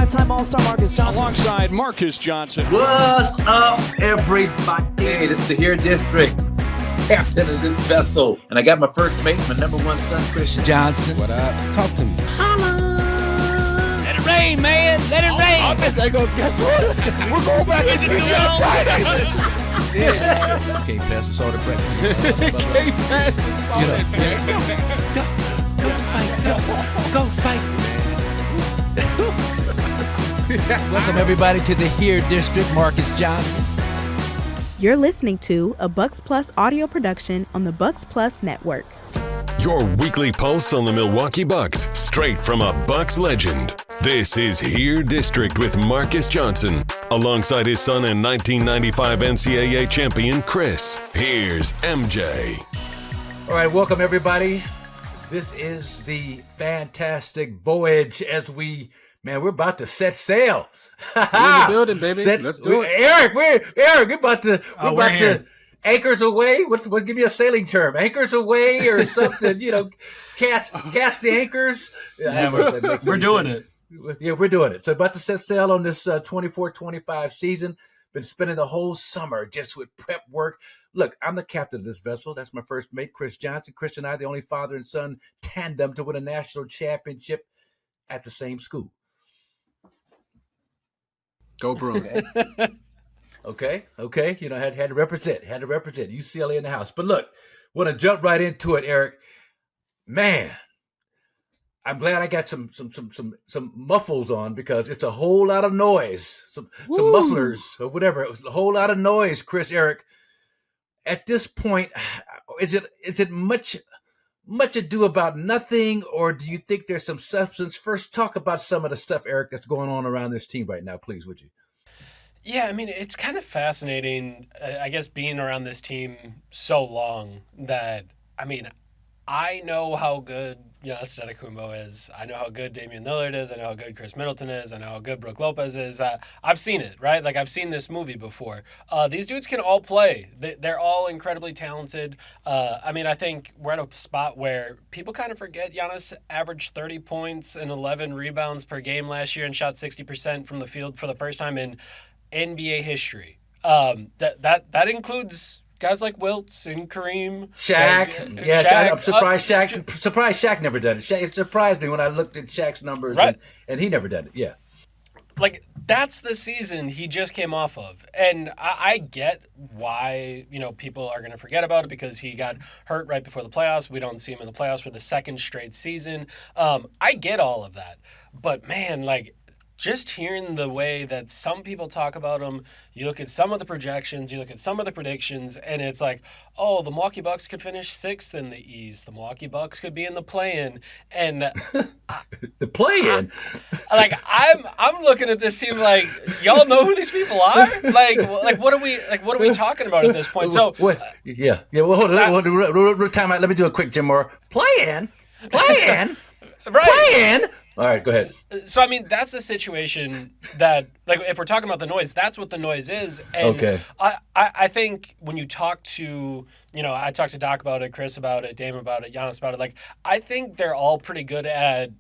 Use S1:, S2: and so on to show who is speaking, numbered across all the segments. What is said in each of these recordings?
S1: five-time All-Star Marques Johnson.
S2: Alongside Marques Johnson.
S3: What's up, everybody? Hey, this is the Here District, captain of this vessel. And I got my first mate, my number one son, Khris Johnson.
S4: What up? Talk to me.
S5: Holla! Let it rain, man. Let it rain.
S4: I guess what? We're going back into the Friday.
S3: Okay, pass us all the breakfast.
S4: Okay, pass.
S5: Go fight.
S3: Welcome, everybody, to the Here District, Marques Johnson.
S6: You're listening to a Bucks Plus audio production on the Bucks Plus Network.
S7: Your weekly pulse on the Milwaukee Bucks, straight from a Bucks legend. This is Here District with Marques Johnson, alongside his son and 1995 NCAA champion, Khris. Here's MJ.
S3: All right, welcome, everybody. This is the fantastic voyage as we're about to set sail.
S4: We're in the building, baby. Let's do it.
S3: Eric, we're about to anchors away. What? Give me a sailing term. Anchors away or something. Cast the anchors.
S8: Yeah, we're doing it.
S3: Yeah, we're doing it. So about to set sail on this 24-25 season. Been spending the whole summer just with prep work. Look, I'm the captain of this vessel. That's my first mate, Khris Johnson. Khris and I, the only father and son tandem to win a national championship at the same school.
S4: Go Bruins.
S3: Okay. Had to represent. UCLA in the house. But look, want to jump right into it, Eric. Man, I'm glad I got some muffles on because it's a whole lot of noise. Some mufflers or whatever. It was a whole lot of noise, Eric. At this point, is it much ado about nothing, or do you think there's some substance? First, talk about some of the stuff, Eric, that's going on around this team right now, please, would you?
S8: Yeah, I mean, it's kind of fascinating, I guess, being around this team so long that, I mean, I know how good Giannis Dame is. I know how good Damian Lillard is. I know how good Khris Middleton is. I know how good Brook Lopez is. I've seen it, right? Like, I've seen this movie before. These dudes can all play. They're all incredibly talented. I mean, I think we're at a spot where people kind of forget Giannis averaged 30 points and 11 rebounds per game last year and shot 60% from the field for the first time in NBA history. That includes guys like Wilt and Kareem.
S3: Shaq.
S8: Shaq.
S3: I'm surprised Shaq never done it. It surprised me when I looked at Shaq's numbers,
S8: right.
S3: and he never done it. Yeah.
S8: Like, that's the season he just came off of. And I get why, people are going to forget about it because he got hurt right before the playoffs. We don't see him in the playoffs for the second straight season. I get all of that. But, man, just hearing the way that some people talk about him, you look at some of the projections, you look at some of the predictions, and it's like, oh, the Milwaukee Bucks could finish 6th in the East. The Milwaukee Bucks could be in the play-in. And
S3: the play-in?
S8: I'm looking at this team like, y'all know who these people are? What are we talking about at this point? So
S3: yeah. Well, hold on. Time out. Let me do a quick Jim Moore. Play-in? Right. Play-in? All right, go ahead.
S8: So, I mean, that's a situation that, if we're talking about the noise, that's what the noise is. And
S3: okay.
S8: I think when you talk to, I talked to Doc about it, Khris about it, Dame about it, Giannis about it, I think they're all pretty good at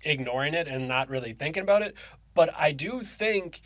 S8: ignoring it and not really thinking about it. But I do think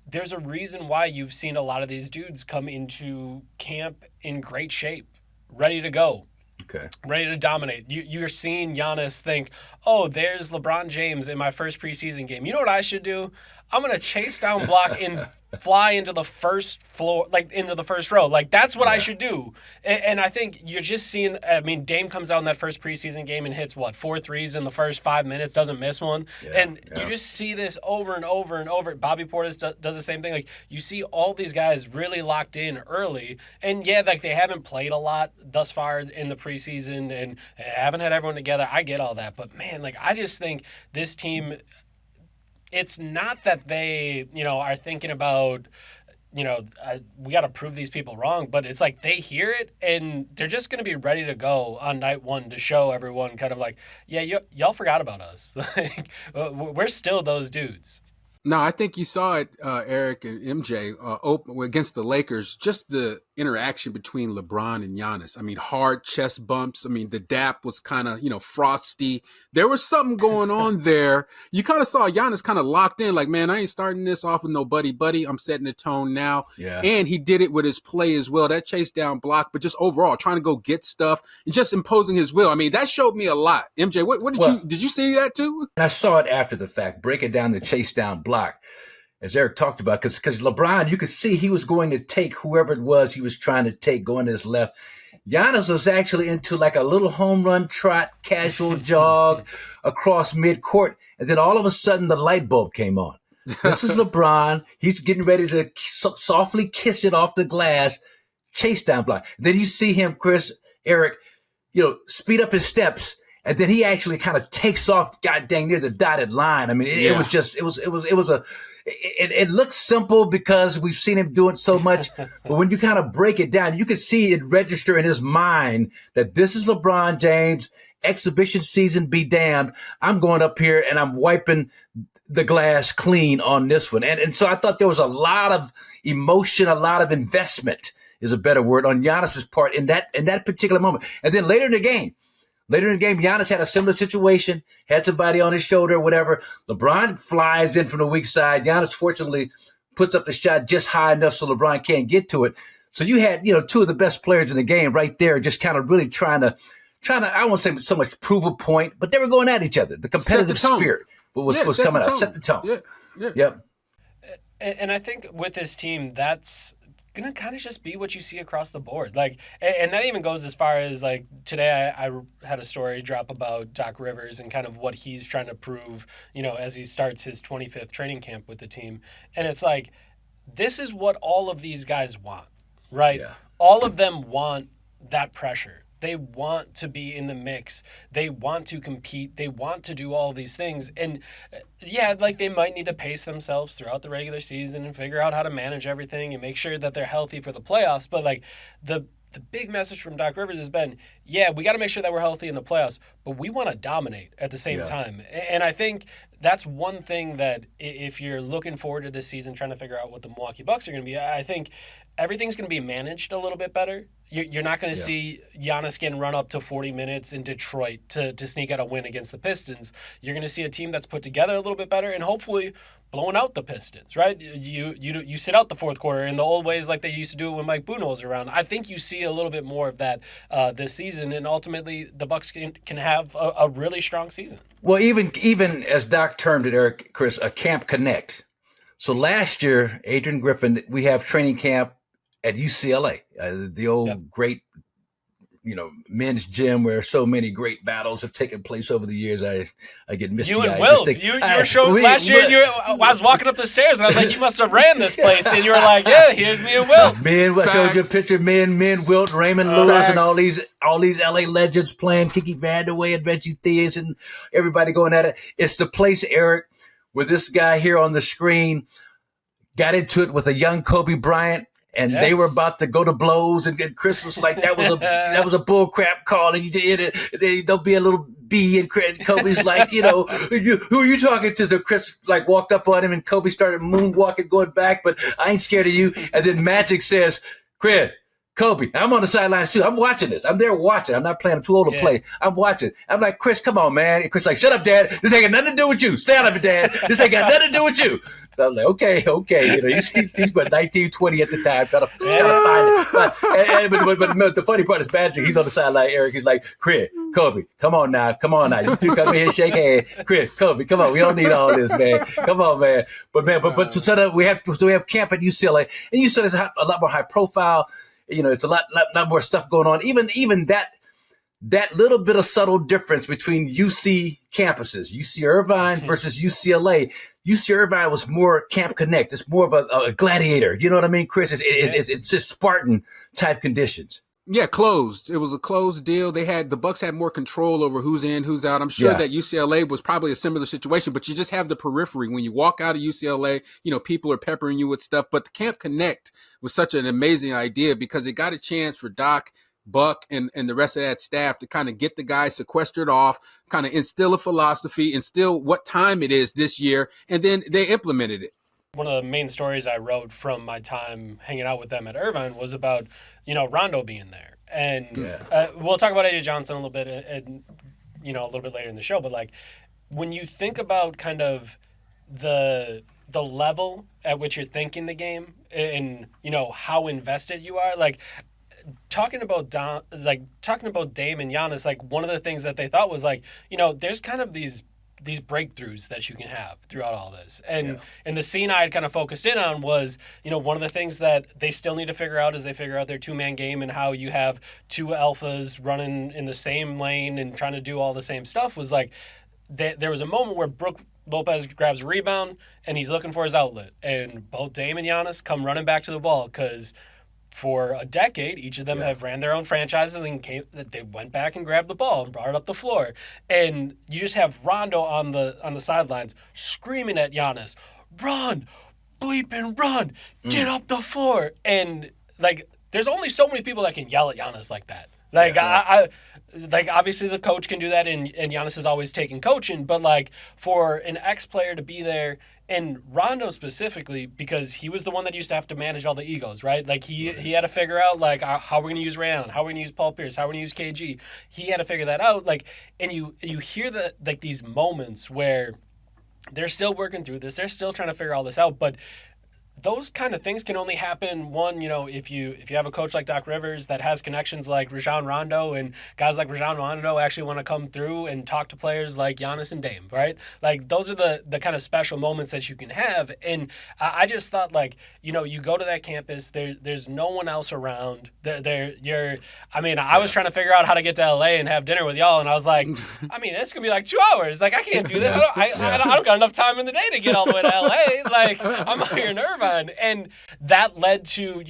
S8: there's a reason why you've seen a lot of these dudes come into camp in great shape, ready to go.
S3: Okay. Ready
S8: to dominate. You're seeing Giannis think, oh, there's LeBron James in my first preseason game. You know what I should do? I'm going to chase down block and fly into the first floor, into the first row. That's what I should do. And I think you're just seeing, Dame comes out in that first preseason game and hits, 4 threes in the first 5 minutes, doesn't miss one. You just see this over and over and over. Bobby Portis does the same thing. You see all these guys really locked in early. And, they haven't played a lot thus far in the preseason and haven't had everyone together. I get all that. But, man, I just think this team – it's not that they, are thinking about, we got to prove these people wrong, but it's they hear it and they're just going to be ready to go on night one to show everyone kind of y'all forgot about us. We're still those dudes.
S1: No, I think you saw it, Eric and MJ, against the Lakers, just the interaction between LeBron and Giannis. I mean, hard chest bumps. I mean, the dap was kind of, frosty. There was something going on there. You kind of saw Giannis kind of locked in, like, man, I ain't starting this off with no buddy. I'm setting the tone now.
S3: Yeah.
S1: And he did it with his play as well. That chase down block, but just overall trying to go get stuff and just imposing his will. I mean, that showed me a lot. MJ, did you see that too?
S3: And I saw it after the fact, breaking down the chase down block, as Eric talked about, because LeBron, you could see he was going to take whoever it was he was trying to take going to his left. Giannis was actually into like a little home run trot, casual jog across midcourt. And then all of a sudden the light bulb came on. This is LeBron. He's getting ready to softly kiss it off the glass, chase down block. Then you see him, Eric, speed up his steps. And then he actually kind of takes off, god dang, near the dotted line. I mean, it looks simple because we've seen him do it so much. But when you kind of break it down, you can see it register in his mind that this is LeBron James, exhibition season be damned. I'm going up here and I'm wiping the glass clean on this one. And so I thought there was a lot of emotion, a lot of investment is a better word on Giannis's part in that particular moment. And then later in the game, Giannis had a similar situation, had somebody on his shoulder or whatever. LeBron flies in from the weak side. Giannis fortunately puts up the shot just high enough so LeBron can't get to it. So you had, two of the best players in the game right there just kind of really trying to, I won't say so much prove a point, but they were going at each other. The competitive spirit was coming out, set the tone.
S1: Yeah.
S3: Yep.
S8: And I think with this team, that's going to kind of just be what you see across the board. Like, and that even goes as far as, like, today I had a story drop about Doc Rivers and kind of what he's trying to prove, as he starts his 25th training camp with the team. And it's like, this is what all of these guys want, right?
S3: Yeah.
S8: All of them want that pressure. They want to be in the mix. They want to compete. They want to do all these things. And yeah, like they might need to pace themselves throughout the regular season and figure out how to manage everything and make sure that they're healthy for the playoffs. But like the big message from Doc Rivers has been, yeah, we got to make sure that we're healthy in the playoffs, but we want to dominate at the same time. And I think that's one thing that if you're looking forward to this season, trying to figure out what the Milwaukee Bucks are going to be, I think everything's going to be managed a little bit better. You're not going to see Giannis getting run up to 40 minutes in Detroit to sneak out a win against the Pistons. You're going to see a team that's put together a little bit better and hopefully blowing out the Pistons, right? You sit out the fourth quarter in the old ways like they used to do it when Mike Boone was around. I think you see a little bit more of that this season, and ultimately the Bucks can have a really strong season.
S3: Well, even as Doc termed it, Eric, Chris, a camp connect. So last year, Adrian Griffin, we have training camp at UCLA, the old great, men's gym where so many great battles have taken place over the years. I get misty-eyed.
S8: You and Wilt, you were showing last year. I was walking up the stairs and I was like, you must have ran this place, and you were like, yeah, here's me and Wilt.
S3: I showed you a picture of me and Wilt, Raymond Lewis, and all these LA legends playing, Kiki Vandeweghe and Reggie Theus and everybody going at it. It's the place, Eric, where this guy here on the screen got into it with a young Kobe Bryant. And they were about to go to blows, and Chris was like, "That was a bull crap call." And you did it. There'll be a little B, and Kobe's like, "Who are you talking to?" So Chris like walked up on him, and Kobe started moonwalking, going back. But I ain't scared of you. And then Magic says, "Chris, Kobe, I'm on the sidelines too. I'm watching this. I'm there watching. I'm not playing. I'm too old to play. I'm watching." I'm like, "Chris, come on, man." And Chris like, "Shut up, Dad. This ain't got nothing to do with you. Stay out of it, Dad. This ain't got nothing to do with you." So I'm like, okay. He's but 19, 20 at the time, trying to find it. But the funny part is Magic. He's on the sideline, Eric. He's like, "Chris, Kobe, come on now. You two come here, shake hands. Chris, Kobe, come on. We don't need all this, man. Come on, man." But so we have camp at UCLA, and UCLA is a lot more high profile. It's a lot more stuff going on. Even that little bit of subtle difference between UC campuses, UC Irvine versus UCLA. UC Irvine was more Camp Connect. It's more of a gladiator. You know what I mean, Chris? It's just Spartan type conditions.
S1: Yeah, closed. It was a closed deal. The Bucks had more control over who's in, who's out. I'm sure that UCLA was probably a similar situation, but you just have the periphery. When you walk out of UCLA, people are peppering you with stuff. But the Camp Connect was such an amazing idea because it got a chance for Doc Buck and the rest of that staff to kind of get the guys sequestered off, kind of instill a philosophy, instill what time it is this year, and then they implemented it.
S8: One of the main stories I wrote from my time hanging out with them at Irvine was about, Rondo being there. And we'll talk about AJ Johnson a little bit, and a little bit later in the show. But like, when you think about kind of the level at which you're thinking the game, and how invested you are, like talking about Dame and Giannis, like one of the things that they thought was like, there's kind of these breakthroughs that you can have throughout all this. And the scene I had kind of focused in on was, one of the things that they still need to figure out as they figure out their two-man game and how you have two alphas running in the same lane and trying to do all the same stuff was like, there was a moment where Brook Lopez grabs a rebound and he's looking for his outlet. And both Dame and Giannis come running back to the ball because for a decade, each of them have ran their own franchises and they went back and grabbed the ball and brought it up the floor. And you just have Rondo on the sidelines screaming at Giannis, "Run, bleeping run, get up the floor." And like, there's only so many people that can yell at Giannis like that. Like like obviously the coach can do that, and Giannis is always taking coaching. But like for an ex-player to be there, and Rondo specifically, because he was the one that used to have to manage all the egos, right? Like he had to figure out like how we're gonna use Rayon, how we're gonna use Paul Pierce, how we're gonna use KG. He had to figure that out. Like, and you hear these moments where they're still working through this, they're still trying to figure all this out, but those kind of things can only happen, one, if you have a coach like Doc Rivers that has connections like Rajon Rondo, and guys like Rajon Rondo actually want to come through and talk to players like Giannis and Dame, right? Like, those are the kind of special moments that you can have. And I just thought, like, you go to that campus, there's no one else around. I was trying to figure out how to get to LA and have dinner with y'all, and I was like, it's going to be like 2 hours. Like, I can't do this. I don't got enough time in the day to get all the way to LA. Like, I'm out here in Irvine. And that led to,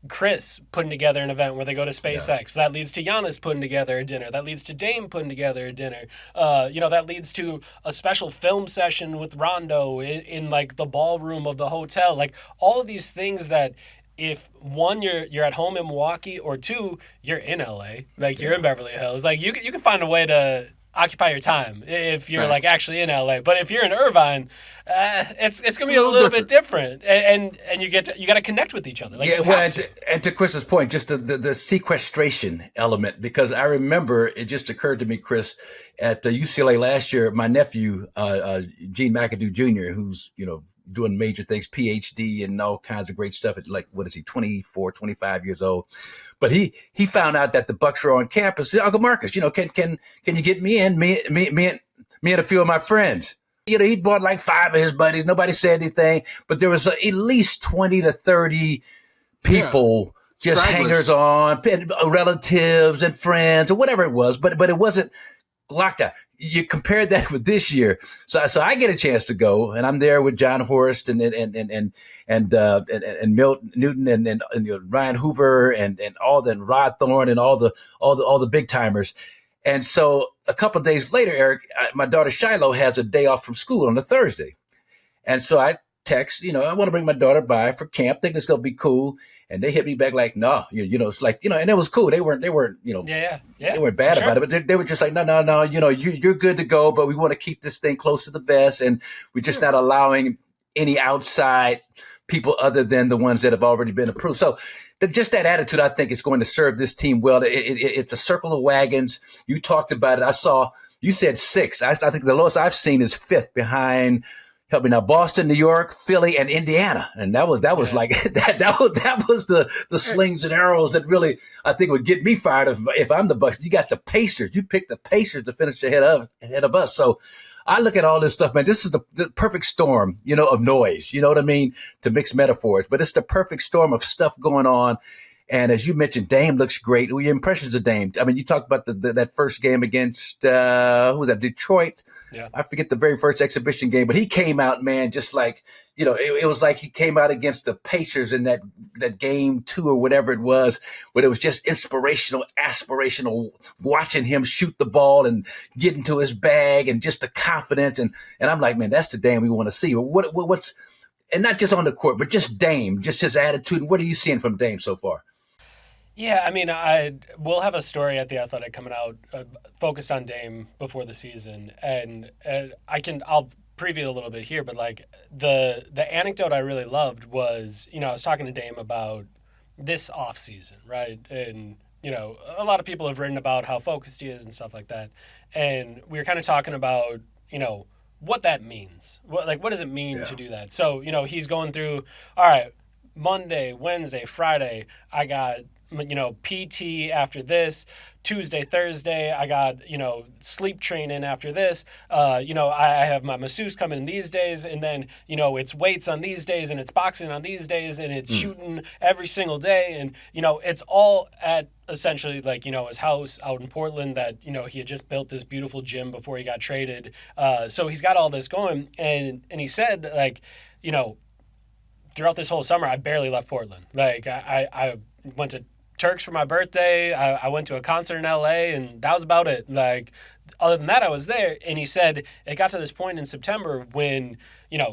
S8: Khris putting together an event where they go to SpaceX. That leads to Giannis putting together a dinner. That leads to Dame putting together a dinner. That leads to a special film session with Rondo in like the ballroom of the hotel. Like, all of these things that, if one, you're at home in Milwaukee, or two, you're in LA, like you're in Beverly Hills, like you can find a way to occupy your time if you're like actually in LA. But if you're in Irvine, it's gonna be a little bit different, and you got to connect with each other. Like,
S3: and to Chris's point, just the sequestration element, because I remember it just occurred to me, Khris, at UCLA last year, my nephew Gene McAdoo Jr., who's doing major things, PhD and all kinds of great stuff at, like, what is he, 24, 25 years old. But he found out that the Bucks were on campus. He said, "Uncle Marques, can you get me in? Me and a few of my friends." He bought like 5 of his buddies. Nobody said anything, but there was at least 20 to 30 people, just hangers on, relatives and friends or whatever it was. But it wasn't locked out. You compared that with this year, so I get a chance to go, and I'm there with John Horst and Milt Newton and Ryan Hoover and Rod Thorne and all the big timers. And so a couple of days later, Eric, my daughter Shiloh has a day off from school on a Thursday, and so I text, I want to bring my daughter by for camp. Think it's gonna be cool. And they hit me back like, no, it's like, and it was cool. They weren't, they weren't bad about it, but they were just like, no, you're good to go, but we want to keep this thing close to the vest, and we're just not allowing any outside people other than the ones that have already been approved. So just that attitude, I think, is going to serve this team well. It's a circle of wagons. You talked about it. You said 6. I think the lowest I've seen is 5th behind, help me now, Boston, New York, Philly, and Indiana. And that was like that was the slings and arrows that really, I think, would get me fired if I'm the Bucks. You got the Pacers. You picked the Pacers to finish ahead of us. So I look at all this stuff, man. This is the perfect storm, of noise. You know what I mean? To mix metaphors, but it's the perfect storm of stuff going on. And as you mentioned, Dame looks great. Your impressions of Dame? I mean, you talked about that first game against who was that? Detroit.
S8: Yeah.
S3: I forget the very first exhibition game, but he came out, man, just like, it was like he came out against the Pacers in that game 2 or whatever it was, but it was just inspirational, aspirational, watching him shoot the ball and get into his bag and just the confidence. And I'm like, man, that's the Dame we want to see. What's, and not just on the court, but just Dame, just his attitude. What are you seeing from Dame so far?
S8: Yeah, I mean, we'll have a story at the Athletic coming out focused on Dame before the season, and I'll preview it a little bit here, but like the anecdote I really loved was, I was talking to Dame about this offseason, right? And a lot of people have written about how focused he is and stuff like that, and we were kind of talking about what that means. What does it mean to do that? So he's going through, all right, Monday, Wednesday, Friday, I got PT after this. Tuesday, Thursday, I got, sleep training after this. I have my masseuse coming in these days, and then, it's weights on these days, and it's boxing on these days, and it's shooting every single day. And, it's all at essentially like, his house out in Portland that, he had just built this beautiful gym before he got traded. So he's got all this going. And he said, like, throughout this whole summer, I barely left Portland. Like, I went to Turks for my birthday. I went to a concert in LA, and that was about it. Like, other than that, I was there. And he said it got to this point in September when,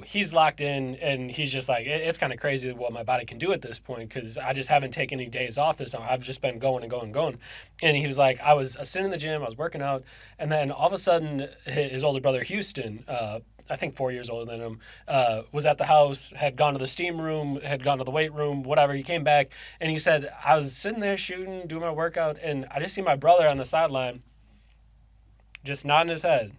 S8: he's locked in, and he's just like, it's kind of crazy what my body can do at this point because I just haven't taken any days off this summer. I've just been going and going and going. And he was like, I was sitting in the gym, I was working out, and then all of a sudden, his older brother, Houston, I think 4 years older than him, was at the house, had gone to the steam room, had gone to the weight room, whatever. He came back, and he said, I was sitting there shooting, doing my workout, and I just see my brother on the sideline just nodding his head.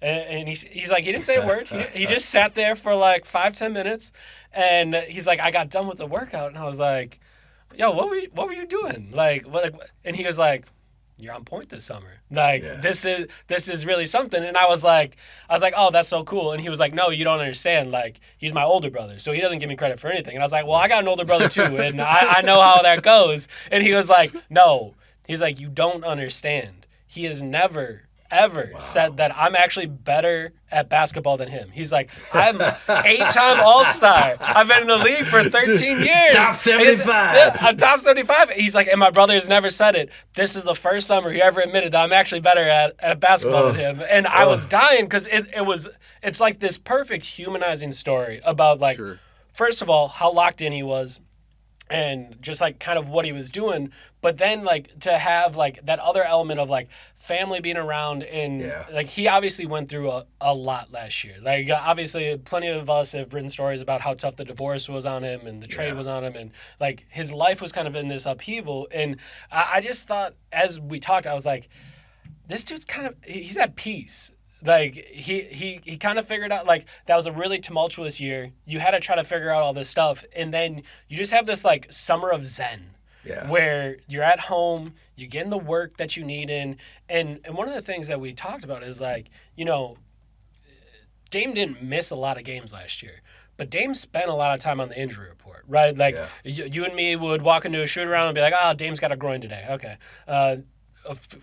S8: And he's like, he didn't say a word. He just sat there for like 5-10 minutes, and he's like, I got done with the workout, and I was like, yo, what were you doing? And he was like, you're on point this summer. Like, this is really something. And I was like, oh, that's so cool. And he was like, no, you don't understand. Like, he's my older brother, so he doesn't give me credit for anything. And I was like, well, I got an older brother too, and I know how that goes. And he was like, no. He's like, you don't understand. He has never ever said that I'm actually better at basketball than him. He's like, I'm 8-time All-Star. I've been in the league for 13 years.
S3: Top 75.
S8: I'm top 75. He's like, and my brother has never said it. This is the first summer he ever admitted that I'm actually better at basketball than him. And I was dying because it's like this perfect humanizing story about like, first of all, how locked in he was, and just like kind of what he was doing, but then like to have like that other element of like family being around, and like he obviously went through a lot last year. Like obviously plenty of us have written stories about how tough the divorce was on him and the trade was on him, and like his life was kind of in this upheaval. And I just thought, as we talked, I was like, this dude's he's at peace. Like he kind of figured out, like, that was a really tumultuous year. You had to try to figure out all this stuff, and then you just have this like summer of zen, where you're at home, you're getting the work that you need in, and one of the things that we talked about is like, Dame didn't miss a lot of games last year, but Dame spent a lot of time on the injury report, right? Like you and me would walk into a shoot around and be like, Dame's got a groin today, okay.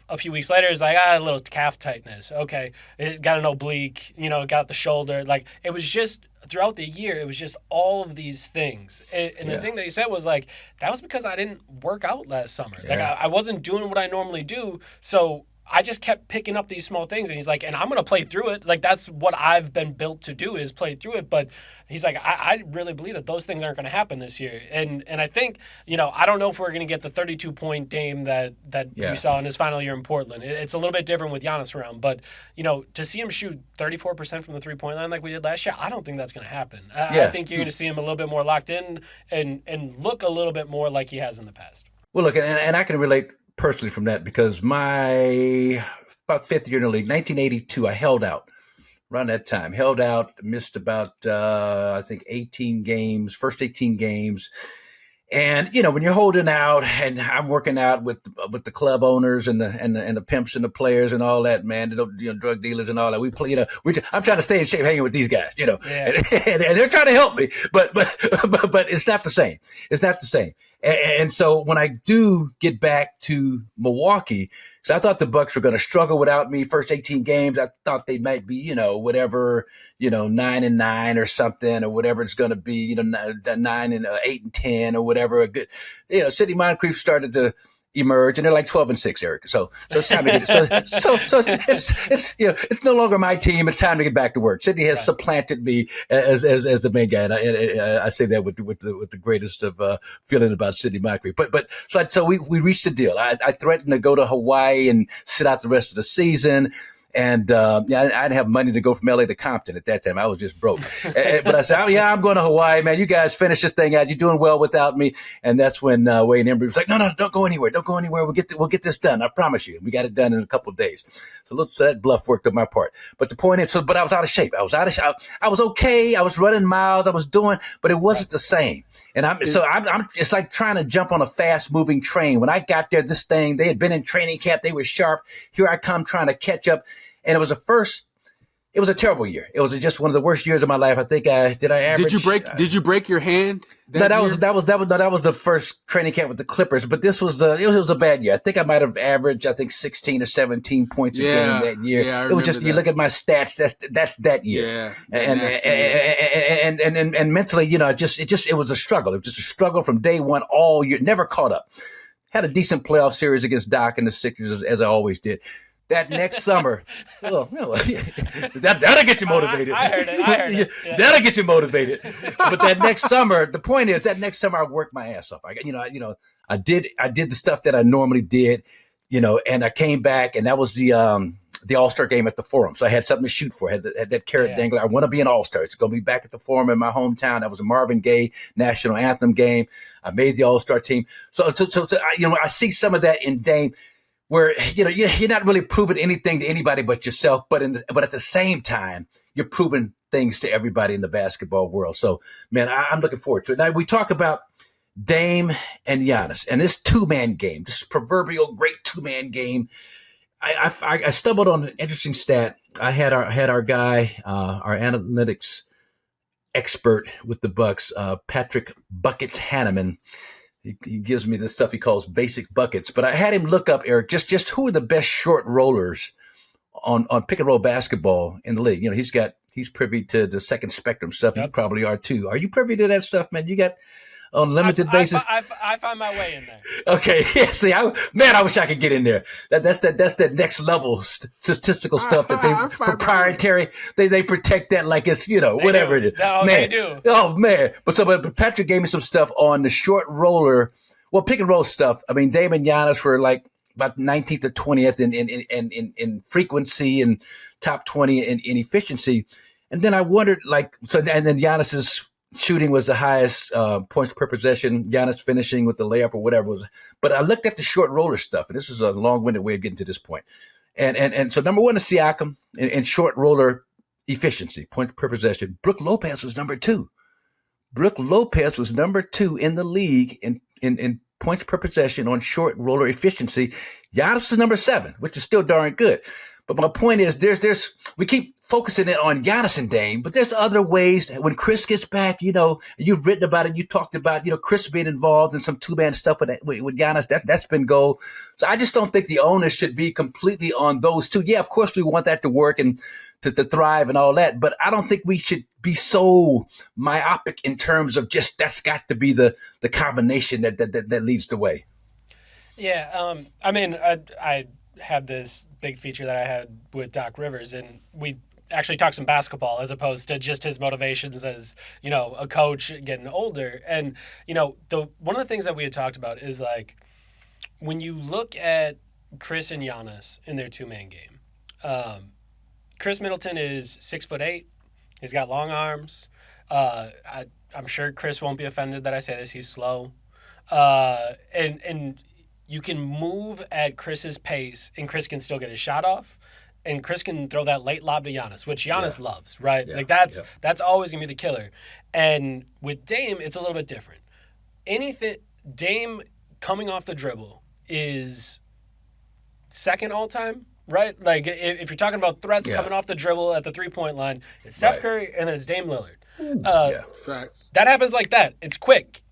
S8: A few weeks later, it's like, a little calf tightness. Okay, it got an oblique, got the shoulder. Like, it was just, throughout the year, it was just all of these things. And the thing that he said was, like, that was because I didn't work out last summer. Like, I wasn't doing what I normally do, so I just kept picking up these small things. And he's like, and I'm going to play through it. Like, that's what I've been built to do, is play through it. But he's like, I really believe that those things aren't going to happen this year. And I think, I don't know if we're going to get the 32-point Dame that we saw in his final year in Portland. It's a little bit different with Giannis around. But, to see him shoot 34% from the three-point line like we did last year, I don't think that's going to happen. I think you're going to see him a little bit more locked in and look a little bit more like he has in the past.
S3: Well, look, and I can relate personally from that, because my about fifth year in the league, 1982, I held out around that time. Held out, missed about I think 18 games, first 18 games. And when you're holding out, and I'm working out with the club owners and the pimps and the players and all that, man, the drug dealers and all that. We play, I'm trying to stay in shape, hanging with these guys, and they're trying to help me, but it's not the same. It's not the same. And so when I do get back to Milwaukee, so I thought the Bucks were going to struggle without me. First 18 games, I thought they might be, 9-9 or something, or whatever it's going to be, 9 and 8 and 10 or whatever. A good, City Moncrief started to, emerge, and they're like 12-6, Eric. So it's time to get it's it's no longer my team. It's time to get back to work. Sydney has supplanted me as the main guy, and I say that with the greatest of feeling about Sydney mockery. But so we reached a deal. I threatened to go to Hawaii and sit out the rest of the season. And I didn't have money to go from LA to Compton at that time. I was just broke. But I said, I'm going to Hawaii, man. You guys finish this thing out. You're doing well without me. And that's when Wayne Embry was like, no, don't go anywhere. Don't go anywhere. We'll get this done. I promise you. We got it done in a couple of days. So that bluff worked on my part. But the point is, but I was out of shape. I was okay. I was running miles. I was doing, but it wasn't the same. And I'm it's like trying to jump on a fast moving train. When I got there, they had been in training camp. They were sharp. Here I come trying to catch up. And it was a terrible year. It was just one of the worst years of my life. I think I average.
S1: Did you break your hand?
S3: That was the first training camp with the Clippers. But this was it was a bad year. I think I might have averaged 16 or 17 points a game that year.
S1: Yeah,
S3: it was just, you look at my stats. That's that year.
S1: Yeah,
S3: and mentally, it was a struggle. It was just a struggle from day one all year. Never caught up. Had a decent playoff series against Doc and the Sixers as I always did. That next summer, that'll get you motivated.
S8: I heard it. Yeah.
S3: That'll get you motivated. But that next summer, the point is, I worked my ass off. I did the stuff that I normally did, and I came back, and that was the All-Star game at the Forum. So I had something to shoot for. I had that carrot dangler. I want to be an All-Star. It's going to be back at the Forum in my hometown. That was a Marvin Gaye national anthem game. I made the All-Star team. So I see some of that in Dame, where you're not really proving anything to anybody but yourself, but at the same time you're proving things to everybody in the basketball world. So, man, I'm looking forward to it. Now we talk about Dame and Giannis and this two-man game, this proverbial great two-man game. I stumbled on an interesting stat. I had our guy, our analytics expert with the Bucks, Patrick Buckets Hanneman. He gives me this stuff he calls basic buckets. But I had him look up, Eric, just who are the best short rollers on pick and roll basketball in the league. He's privy to the second spectrum stuff. Yep. You probably are too. Are you privy to that stuff, man? You got on limited basis.
S8: I find my way in there.
S3: Okay, yeah. See, I wish I could get in there. That's that next level statistical stuff that they proprietary. They protect that like it's whatever it is.
S8: They do.
S3: Oh man! But Patrick gave me some stuff on the short roller, pick and roll stuff. I mean, Dame and Giannis were like about 19th or 20th in frequency and top 20 in efficiency. And then I wondered and then Giannis's shooting was the highest points per possession. Giannis finishing with the layup or whatever it was. But I looked at the short roller stuff, and this is a long-winded way of getting to this point. And so number one is Siakam in short roller efficiency, points per possession. Brook Lopez was number two. Brook Lopez was number two in the league in points per possession on short roller efficiency. Giannis is number 7, which is still darn good. But my point is, we keep focusing it on Giannis and Dame, but there's other ways. When Khris gets back, you've written about it. You talked about, Khris being involved in some two-man stuff with Giannis. That's been gold. So I just don't think the onus should be completely on those two. Yeah, of course we want that to work and to thrive and all that, but I don't think we should be so myopic in terms of just that's got to be the combination that leads the way.
S8: Yeah, I had this big feature that I had with Doc Rivers, and we actually talked some basketball as opposed to just his motivations as, a coach getting older. And, one of the things that we had talked about is like, when you look at Khris and Giannis in their two-man game, Khris Middleton is 6'8". He's got long arms. I'm sure Khris won't be offended that I say this. He's slow. And you can move at Chris's pace, and Khris can still get his shot off, and Khris can throw that late lob to Giannis, which Giannis loves, right? Yeah. That's always going to be the killer. And with Dame, it's a little bit different. Dame coming off the dribble is second all-time, right? Like, if you're talking about threats coming off the dribble at the three-point line, it's Steph Curry, and then it's Dame Lillard.
S1: Facts.
S8: That happens like that. It's quick.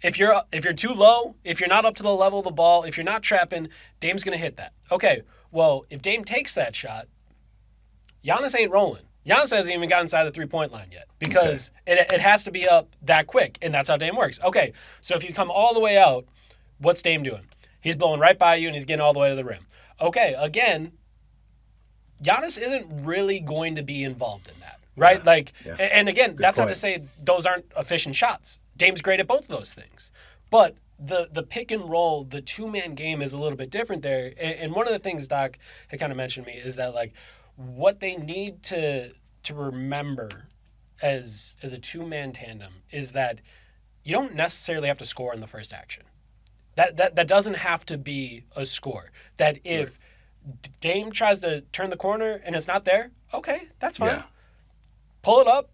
S8: If you're too low, if you're not up to the level of the ball, if you're not trapping, Dame's going to hit that. Okay, well, if Dame takes that shot, Giannis ain't rolling. Giannis hasn't even got inside the three-point line yet because it has to be up that quick, and that's how Dame works. Okay, so if you come all the way out, what's Dame doing? He's blowing right by you, and he's getting all the way to the rim. Okay, again, Giannis isn't really going to be involved in that, right? And again,
S3: Good
S8: that's
S3: point.
S8: not to say those aren't efficient shots. Dame's great at both of those things. But the pick and roll, the two-man game is a little bit different there. And one of the things Doc had kind of mentioned to me is that, like, what they need to remember as a two-man tandem is that you don't necessarily have to score in the first action. That doesn't have to be a score. That if Dame tries to turn the corner and it's not there, okay, that's fine.
S3: Yeah.
S8: Pull it up,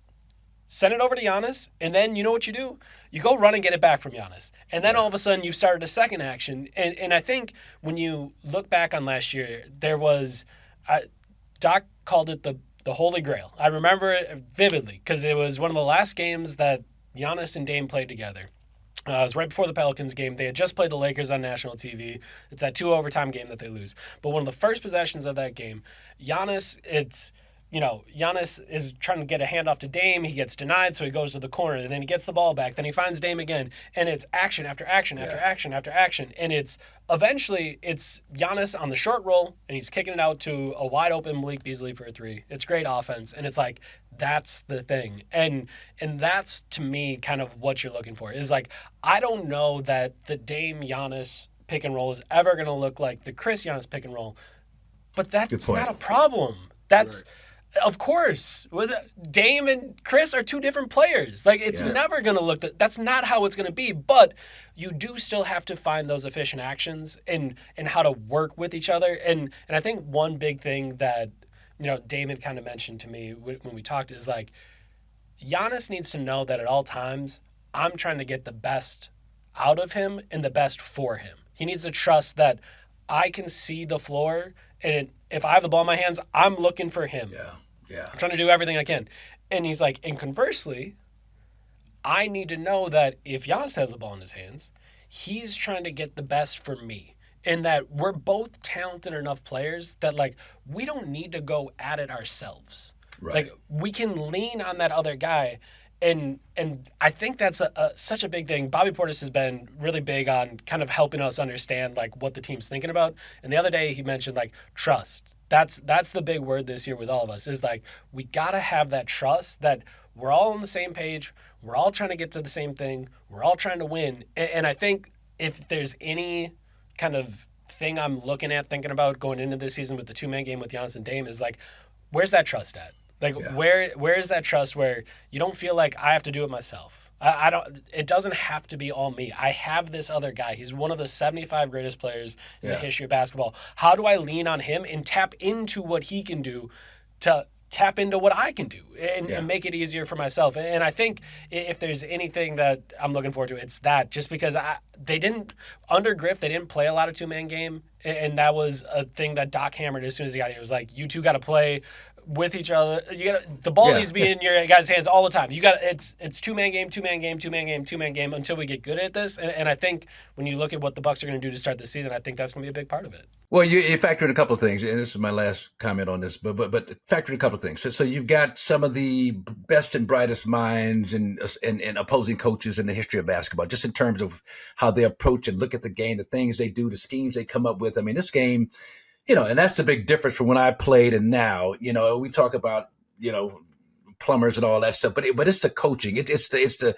S8: send it over to Giannis, and then you know what you do? You go run and get it back from Giannis. And then all of a sudden you've started a second action. And I think when you look back on last year, there was Doc called it the Holy Grail. I remember it vividly because it was one of the last games that Giannis and Dame played together. It was right before the Pelicans game. They had just played the Lakers on national TV. It's that 2 overtime game that they lose. But one of the first possessions of that game, Giannis is trying to get a handoff to Dame. He gets denied, so he goes to the corner. And then he gets the ball back. Then he finds Dame again. And it's action after action after action after action. And eventually it's Giannis on the short roll, and he's kicking it out to a wide-open Malik Beasley for a 3. It's great offense. And it's like, that's the thing. And that's, to me, kind of what you're looking for. Is like, I don't know that the Dame-Giannis pick and roll is ever going to look like the Khris-Giannis pick and roll. But that's not a problem. That's... Right. Of course, Dame and Khris are 2 different players. Like, it's never going to look that's not how it's going to be. But you do still have to find those efficient actions and how to work with each other. And I think one big thing that Damon kind of mentioned to me when we talked is like, Giannis needs to know that at all times I'm trying to get the best out of him and the best for him. He needs to trust that I can see the floor, and if I have the ball in my hands, I'm looking for him. I'm trying to do everything I can. And he's like, and conversely, I need to know that if Giannis has the ball in his hands, he's trying to get the best for me. And that we're both talented enough players that, like, we don't need to go at it ourselves. Right. Like, we can lean on that other guy. And I think that's such a big thing. Bobby Portis has been really big on kind of helping us understand, like, what the team's thinking about. And the other day he mentioned, like, trust. That's the big word this year with all of us, is like, we got to have that trust that we're all on the same page. We're all trying to get to the same thing. We're all trying to win. And I think if there's any kind of thing I'm looking at, thinking about going into this season with the 2-man game with Giannis and Dame, is like, where's that trust at? Like, where is that trust where you don't feel like I have to do it myself? I don't. It doesn't have to be all me. I have this other guy. He's one of the 75 greatest players in the history of basketball. How do I lean on him and tap into what he can do to tap into what I can do and make it easier for myself? And I think if there's anything that I'm looking forward to, it's that. Just because they didn't, under Griff, they didn't play a lot of 2-man game. And that was a thing that Doc hammered as soon as he got here. It was like, you two got to play with each other. The ball needs to be in your guys' hands all the time. It's 2-man game, 2-man game, 2-man game, 2-man game until we get good at this. And I think when you look at what the Bucks are going to do to start this season, I think that's going to be a big part of it.
S3: Well, you factor in a couple of things, and this is my last comment on this, but factor in a couple of things. So you've got some of the best and brightest minds and opposing coaches in the history of basketball, just in terms of how they approach and look at the game, the things they do, the schemes they come up with. I mean, this game, and that's the big difference from when I played and now. We talk about, plumbers and all that stuff, but it's the coaching. It's the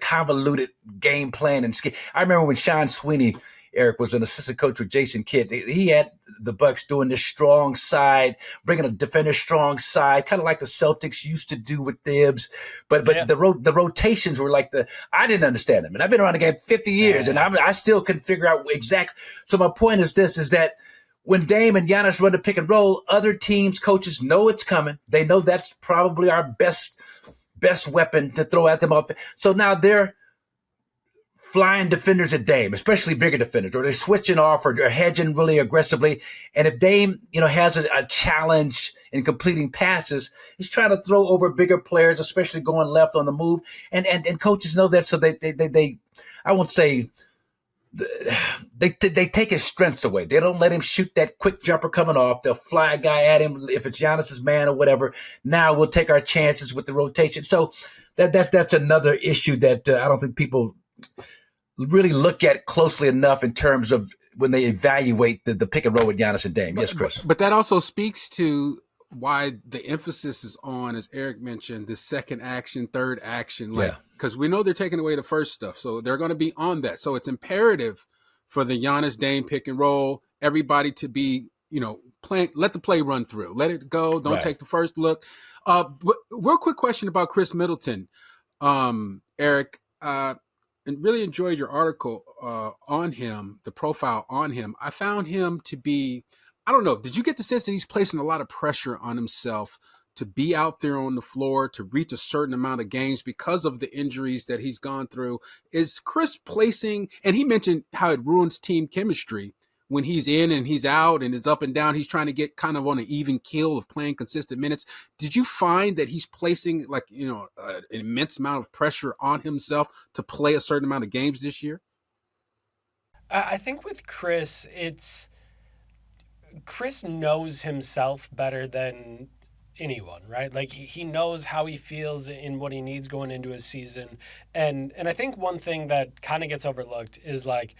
S3: convoluted game plan and scheme. I remember when Sean Sweeney, Eric, was an assistant coach with Jason Kidd. He had the Bucks doing this strong side, bringing a defender strong side, kind of like the Celtics used to do with Thibs. But the rotations were like I didn't understand them. And I've been around the game 50 years, and I still couldn't figure out exactly. So my point is that when Dame and Giannis run the pick and roll, other teams' coaches know it's coming. They know that's probably our best weapon to throw at them up. So now they're flying defenders at Dame, especially bigger defenders, or they're switching off or they're hedging really aggressively. And if Dame, has a challenge in completing passes, he's trying to throw over bigger players, especially going left on the move. And coaches know that, so they I won't say they take his strengths away. They don't let him shoot that quick jumper coming off. They'll fly a guy at him if it's Giannis's man or whatever. Now we'll take our chances with the rotation. So that's another issue that I don't think people really look at closely enough in terms of when they evaluate the pick and roll with Giannis and Dame. Yes, Chris.
S1: But that also speaks to why the emphasis is on, as Eric mentioned, the second action, third action, because we know they're taking away the first stuff. So they're going to be on that. So it's imperative for the Giannis Dame pick and roll, everybody to be, playing, let the play run through, let it go. Don't take the first look. But real quick question about Khris Middleton, Eric, and really enjoyed your article on him, the profile on him. I found him to be, I don't know, did you get the sense that he's placing a lot of pressure on himself to be out there on the floor, to reach a certain amount of games because of the injuries that he's gone through? Is Khris placing, and he mentioned how it ruins team chemistry when he's in and he's out and is up and down, he's trying to get kind of on an even keel of playing consistent minutes. Did you find that he's placing an immense amount of pressure on himself to play a certain amount of games this year?
S8: I think with Khris, Khris knows himself better than anyone, right? Like he knows how he feels and what he needs going into his season. And I think one thing that kind of gets overlooked is like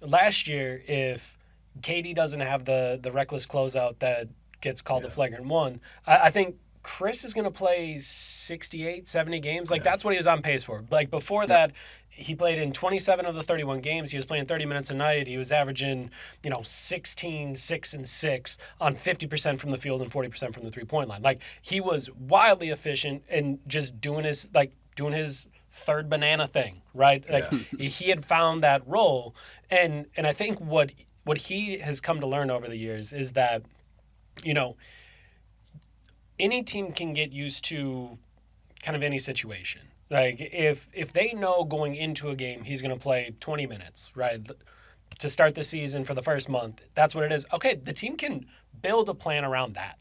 S8: last year, if KD doesn't have the reckless closeout that gets called a flagrant one, I think Khris is going to play 68, 70 games. Like that's what he was on pace for. Like before that, he played in 27 of the 31 games. He was playing 30 minutes a night. He was averaging, 16, 6, and 6 on 50% from the field and 40% from the three-point line. Like he was wildly efficient and just doing his third banana thing, right? Like he had found that role. And I think what he has come to learn over the years is that, any team can get used to kind of any situation. Like if they know going into a game he's going to play 20 minutes, right, to start the season for the first month, that's what it is. Okay, the team can build a plan around that.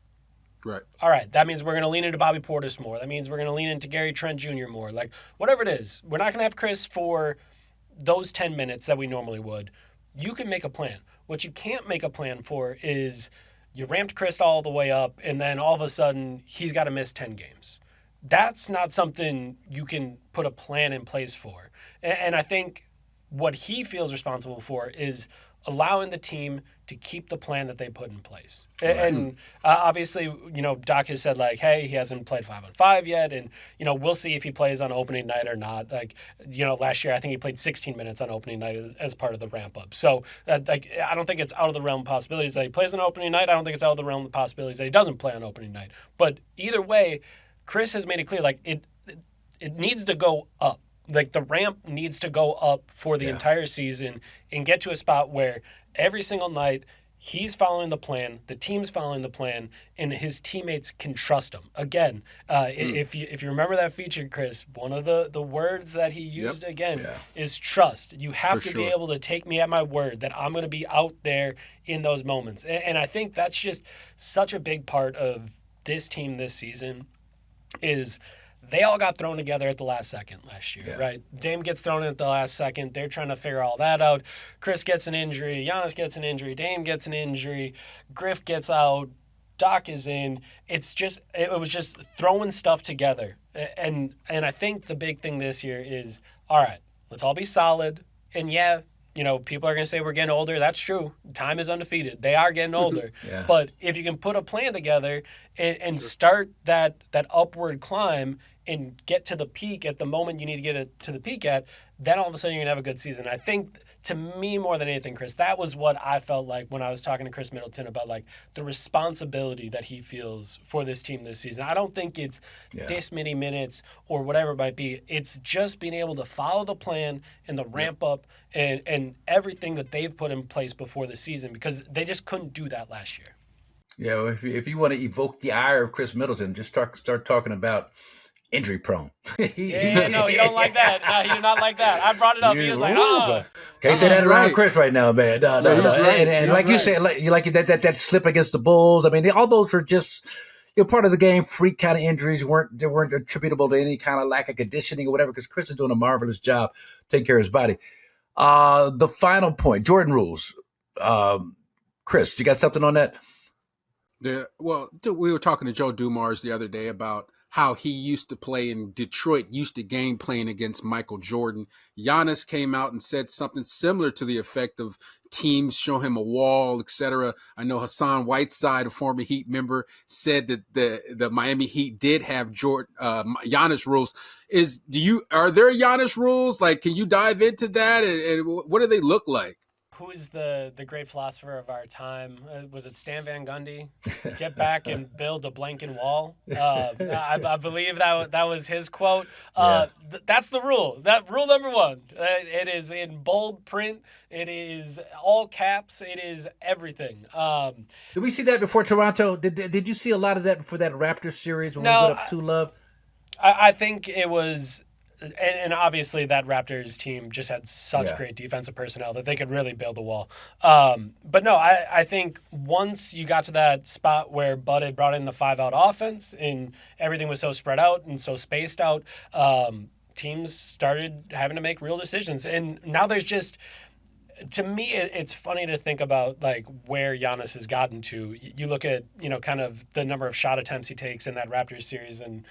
S1: Right.
S8: All right, that means we're going to lean into Bobby Portis more. That means we're going to lean into Gary Trent Jr. more. Like whatever it is, we're not going to have Khris for those 10 minutes that we normally would. You can make a plan. What you can't make a plan for is you ramped Khris all the way up, and then all of a sudden he's got to miss 10 games. That's not something you can put a plan in place for. And I think what he feels responsible for is allowing the team to keep the plan that they put in place. Right. And obviously, Doc has said like, hey, he hasn't played 5-on-5 yet. And, we'll see if he plays on opening night or not. Like, last year, I think he played 16 minutes on opening night as part of the ramp up. So I don't think it's out of the realm of possibilities that he plays on opening night. I don't think it's out of the realm of possibilities that he doesn't play on opening night. But either way, Khris has made it clear, like it needs to go up. Like the ramp needs to go up for the entire season and get to a spot where every single night he's following the plan, the team's following the plan, and his teammates can trust him. Again, if you remember that feature, Chris, one of the words that he used is trust. You have to be able to take me at my word that I'm going to be out there in those moments. And I think that's just such a big part of this team this season is they all got thrown together at the last second last year, right? Dame gets thrown in at the last second. They're trying to figure all that out. Khris gets an injury. Giannis gets an injury. Dame gets an injury. Griff gets out. Doc is in. It was just throwing stuff together. And I think the big thing this year is, all right, let's all be solid. And people are going to say we're getting older. That's true. Time is undefeated. They are getting older. But if you can put a plan together and start that upward climb and get to the peak at the moment you need to get it to the peak at, then all of a sudden you're going to have a good season. I think, to me, more than anything, Chris, that was what I felt like when I was talking to Khris Middleton about like the responsibility that he feels for this team this season. I don't think it's this many minutes or whatever it might be. It's just being able to follow the plan and the ramp up and everything that they've put in place before the season, because they just couldn't do that last year.
S3: Yeah, well, if you want to evoke the ire of Khris Middleton, just start talking about injury prone.
S8: No, you don't like that. No, he did not like that. I brought it up. He was like,
S3: can't say that around Khris right now, man. No.
S1: Right.
S3: And like you said, that slip against the Bulls. I mean, all those are just part of the game. Freak kind of injuries weren't attributable to any kind of lack of conditioning or whatever. Because Khris is doing a marvelous job taking care of his body. The final point, Jordan Rules. Khris, you got something on that?
S1: We were talking to Joe Dumars the other day about how he used to play in Detroit, used to game playing against Michael Jordan. Giannis came out and said something similar to the effect of teams show him a wall, etc. I know Hassan Whiteside, a former Heat member, said that the Miami Heat did have Giannis rules. Are there Giannis rules? Like, can you dive into that? And what do they look like?
S8: Who is the great philosopher of our time? Was it Stan Van Gundy? Get back and build a blanking wall. I believe that was his quote. That's the rule. That rule number one. It is in bold print. It is all caps. It is everything.
S3: Did we see that before Toronto? Did you see a lot of that before that Raptors series when we put up 2-love?
S8: I think it was. And obviously that Raptors team just had such great defensive personnel that they could really build a wall. But no, I think once you got to that spot where Bud had brought in the 5-out offense and everything was so spread out and so spaced out, teams started having to make real decisions. And now there's just... To me, it's funny to think about like where Giannis has gotten to. You look at kind of the number of shot attempts he takes in that Raptors series, and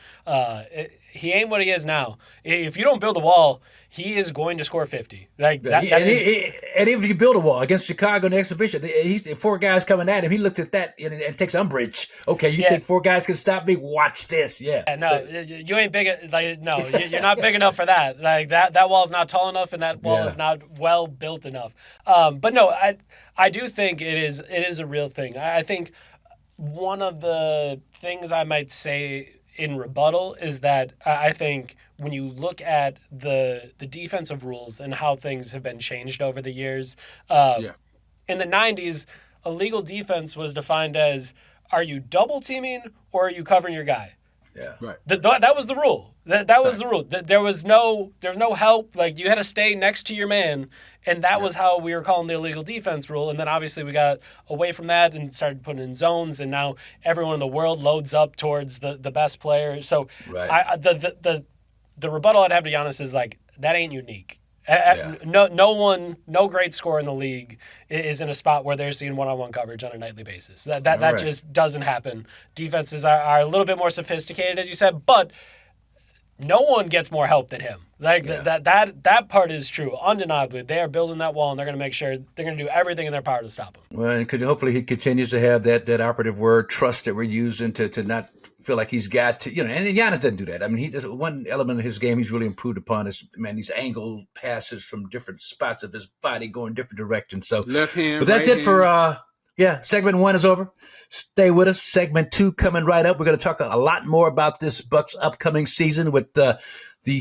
S8: he ain't what he is now. If you don't build a wall, he is going to score 50. Like that.
S3: And if you build a wall against Chicago in the exhibition, he's 4 guys coming at him. He looked at that and takes umbrage. Okay, you think 4 guys can stop me? Watch this. Yeah.
S8: No, you ain't big. No, you're not big enough for that. Like that wall is not tall enough, and that wall is not well built enough. But no, I do think it is a real thing. I think one of the things I might say in rebuttal is that I think when you look at the defensive rules and how things have been changed over the years, in the 90s, illegal defense was defined as, are you double teaming or are you covering your guy?
S3: Yeah, right.
S8: That was the rule. That was the rule. There was no help. Like, you had to stay next to your man, and that was how we were calling the illegal defense rule. And then obviously we got away from that and started putting in zones, and now everyone in the world loads up towards the best player. So the rebuttal I'd have to Giannis is like, that ain't unique. No great scorer in the league is in a spot where they're seeing one-on-one coverage on a nightly basis. That just doesn't happen. Defenses are a little bit more sophisticated, as you said, but no one gets more help than him. That part is true, undeniably. They are building that wall, and they're going to make sure they're going to do everything in their power to stop him.
S3: Well, and hopefully he continues to have that operative word, trust, that we're using to not feel like he's got to, and Giannis doesn't do that. I mean, one element of his game he's really improved upon is, these angle passes from different spots of his body going different directions. So
S1: left hand,
S3: but that's
S1: right
S3: it for segment 1 is over. Stay with us. Segment 2 coming right up. We're going to talk a lot more about this Bucks upcoming season with the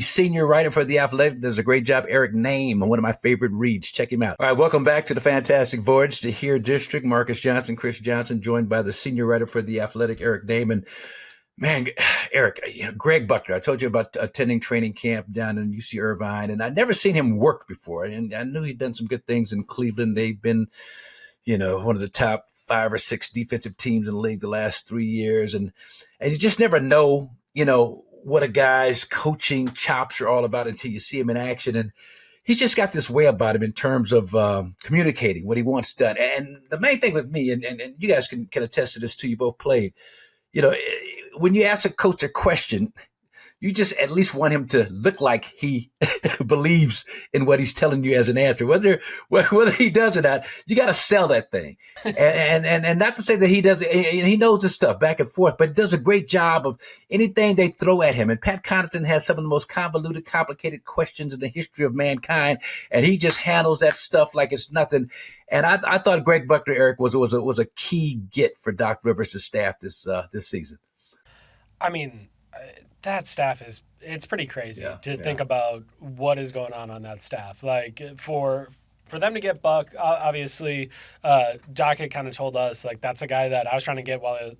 S3: senior writer for The Athletic. Does a great job, Eric Nehm, one of my favorite reads. Check him out. All right, welcome back to the Fantastic Voyage, the Here District. Marques Johnson, Khris Johnson, joined by the senior writer for The Athletic, Eric Nehm. And man, Eric, Greg Buckner, I told you about attending training camp down in UC Irvine, and I'd never seen him work before. And I knew he'd done some good things in Cleveland. They've been, one of the top 5 or 6 defensive teams in the league the last 3 years. And you just never know, what a guy's coaching chops are all about until you see him in action. And he's just got this way about him in terms of communicating what he wants done. And the main thing with me, and you guys can attest to this too, you both played, when you ask a coach a question, you just at least want him to look like he believes in what he's telling you as an answer. Whether he does or not, you got to sell that thing. And not to say that he doesn't, he knows his stuff back and forth, but he does a great job of anything they throw at him. And Pat Connaughton has some of the most convoluted, complicated questions in the history of mankind, and he just handles that stuff like it's nothing. And I thought Greg Buckner, Eric, was a key get for Doc Rivers' staff this season.
S8: I mean, that staff it's pretty crazy to think about what is going on that staff. Like, for them to get Buck, obviously, Doc had kind of told us, like, that's a guy that I was trying to get while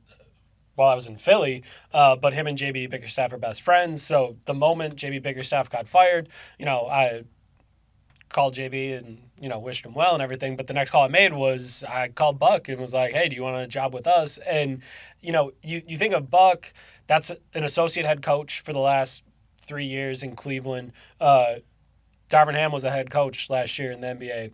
S8: I was in Philly, but him and JB Bickerstaff are best friends. So the moment JB Bickerstaff got fired, I called JB and, wished him well and everything. But the next call I made was I called Buck and was like, hey, do you want a job with us? And, you think of Buck, that's an associate head coach for the last 3 years in Cleveland. Darvin Ham was a head coach last year in the NBA.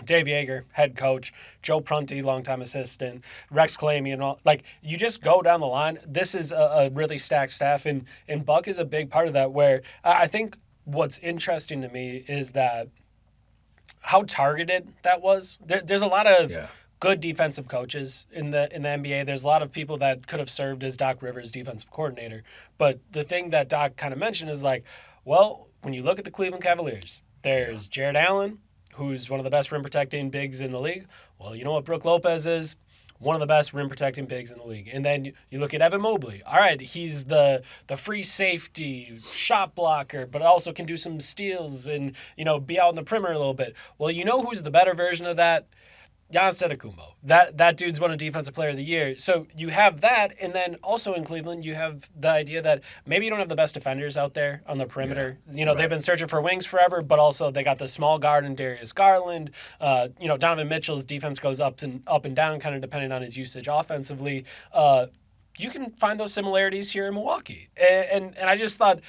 S8: Dave Yeager, head coach, Joe Prunty, longtime assistant, Rex Clamey, and all. Like, you just go down the line. This is a really stacked staff, and Buck is a big part of that, where I think what's interesting to me is that how targeted that was. There's a lot of good defensive coaches in the NBA. There's a lot of people that could have served as Doc Rivers' defensive coordinator. But the thing that Doc kind of mentioned is like, well, when you look at the Cleveland Cavaliers, there's Jared Allen, who's one of the best rim-protecting bigs in the league. Well, you know what Brook Lopez is? One of the best rim-protecting bigs in the league. And then you look at Evan Mobley. All right, he's the free safety, shot blocker, but also can do some steals and, be out in the perimeter a little bit. Well, you know who's the better version of that? Giannis Antetokounmpo. That dude's won a Defensive Player of the Year. So you have that, and then also in Cleveland, you have the idea that maybe you don't have the best defenders out there on the perimeter. They've been searching for wings forever, but also they got the small guard in Darius Garland. Donovan Mitchell's defense goes up and down, kind of depending on his usage offensively. You can find those similarities here in Milwaukee, and I just thought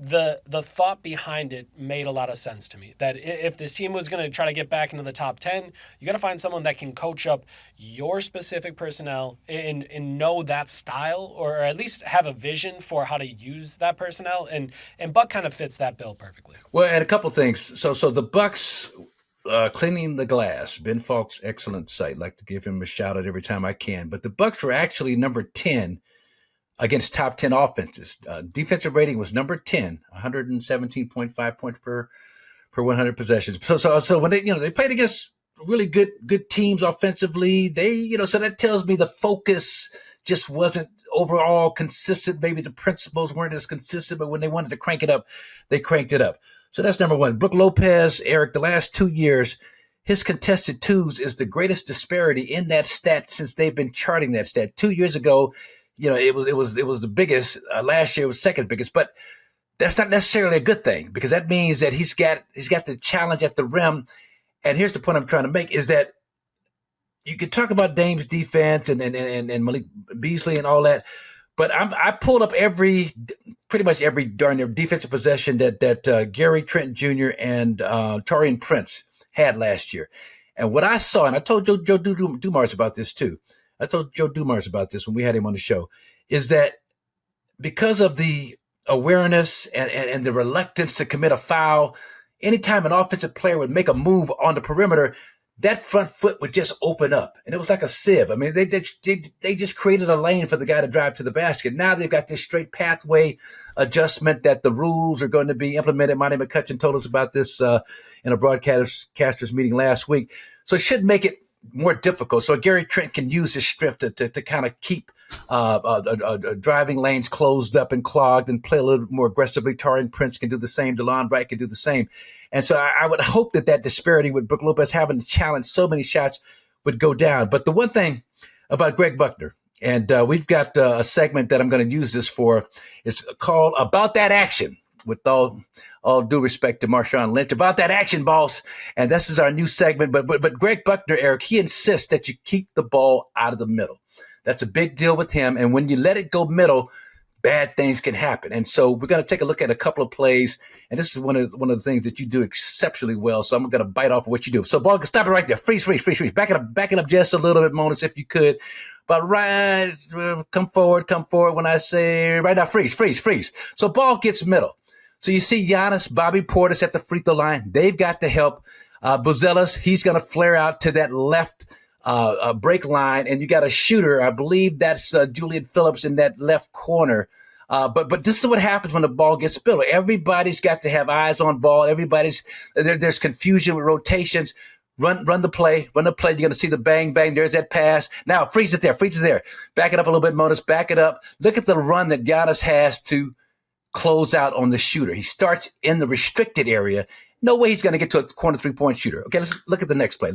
S8: the thought behind it made a lot of sense to me. That if this team was going to try to get back into the top 10, you got to find someone that can coach up your specific personnel and know that style, or at least have a vision for how to use that personnel. And Buck kind of fits that bill perfectly.
S3: Well, and a couple things. So the Bucks cleaning the glass. Ben Falk's excellent site. Like to give him a shout out every time I can. But the Bucks were actually number 10 against top 10 offenses. Defensive rating was number 10, 117.5 points per 100 possessions. So when they played against really good teams offensively, so that tells me the focus just wasn't overall consistent. Maybe the principles weren't as consistent, but when they wanted to crank it up, they cranked it up. So that's number one. Brook Lopez, Eric, the last 2 years, his contested twos is the greatest disparity in that stat since they've been charting that stat. 2 years ago, it was the biggest. Last year was second biggest, but that's not necessarily a good thing, because that means that he's got the challenge at the rim. And here's the point I'm trying to make, is that you can talk about Dame's defense and Malik Beasley and all that, but I pulled up pretty much every darn near defensive possession that Gary Trent Jr. and Taurean Prince had last year. And what I saw, and I told Joe Dumars about this too. I told Joe Dumars about this when we had him on the show, is that because of the awareness and the reluctance to commit a foul, anytime an offensive player would make a move on the perimeter, that front foot would just open up. And it was like a sieve. I mean, they just created a lane for the guy to drive to the basket. Now they've got this straight pathway adjustment that the rules are going to be implemented. Monty McCutcheon told us about this in a broadcasters meeting last week. So it should make it more difficult. So Gary Trent can use his strength to kind of keep driving lanes closed up and clogged and play a little bit more aggressively. Taurean Prince can do the same. DeLon Wright can do the same. And so I would hope that disparity with Brook Lopez having to challenge so many shots would go down. But the one thing about Greg Buckner, and we've got a segment that I'm going to use this for, it's called About That Action, with all due respect to Marshawn Lynch, About That Action, boss. And this is our new segment. But Greg Buckner, Eric, he insists that you keep the ball out of the middle. That's a big deal with him. And when you let it go middle, bad things can happen. And so we're going to take a look at a couple of plays. And this is one of the things that you do exceptionally well. So I'm going to bite off of what you do. So ball, stop it right there. Freeze. Back it up just a little bit, Monas, if you could. But right, come forward when I say right now, freeze. So ball gets middle. So you see Giannis, Bobby Portis at the free throw line. They've got to help. Buzelis, he's going to flare out to that left break line, and you got a shooter. I believe that's Julian Phillips in that left corner. But this is what happens when the ball gets spilled. Everybody's got to have eyes on ball. There's confusion with rotations. Run the play. You're going to see the bang. There's that pass. Now freeze it there. Back it up a little bit, Monas. Back it up. Look at the run that Giannis has to close out on the shooter. He starts in the restricted area. No way he's going to get to a corner three-point shooter. Okay, let's look at the next play.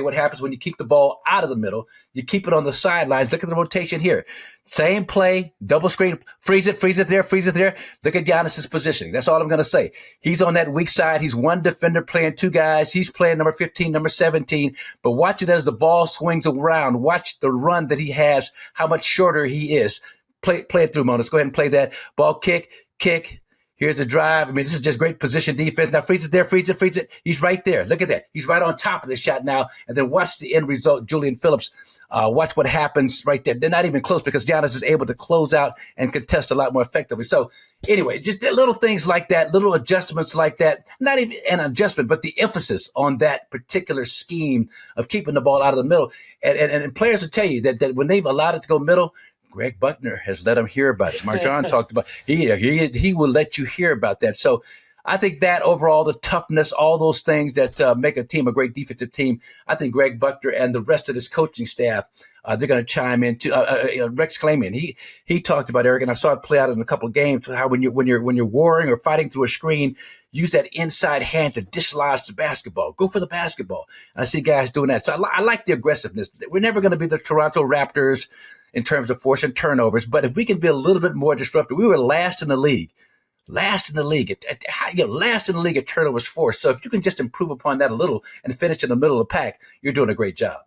S3: What happens when you keep the ball out of the middle? You keep it on the sidelines. Look at the rotation here. Same play, double screen, freeze it there. Look at Giannis's positioning. That's all I'm going to say. He's on that weak side. He's one defender playing two guys. He's playing number 15, number 17. But watch it as the ball swings around. Watch the run that he has, how much shorter he is. Play it through, Monas. Go ahead and play that. Ball kick. Here's the drive. I mean, this is just great position defense. Now, Freeze is there. Freeze it. He's right there. Look at that. He's right on top of the shot now. And then watch the end result. Julian Phillips, watch what happens right there. They're not even close because Giannis is able to close out and contest a lot more effectively. So, anyway, just little things like that, little adjustments like that. Not even an adjustment, but the emphasis on that particular scheme of keeping the ball out of the middle. And players will tell you that when they've allowed it to go middle, Greg Buckner has let him hear about it. Marjan talked about he will let you hear about that. So I think that overall, the toughness, all those things that make a team a great defensive team, I think Greg Buckner and the rest of his coaching staff, they're going to chime in too. Rex Clayman, he talked about, Eric, and I saw it play out in a couple of games, how when you're warring or fighting through a screen, use that inside hand to dislodge the basketball. Go for the basketball. And I see guys doing that. So I like the aggressiveness. We're never going to be the Toronto Raptors in terms of forcing turnovers, but if we can be a little bit more disruptive, we were last in the league. Last in the league at turnovers forced. So if you can just improve upon that a little and finish in the middle of the pack, you're doing a great job.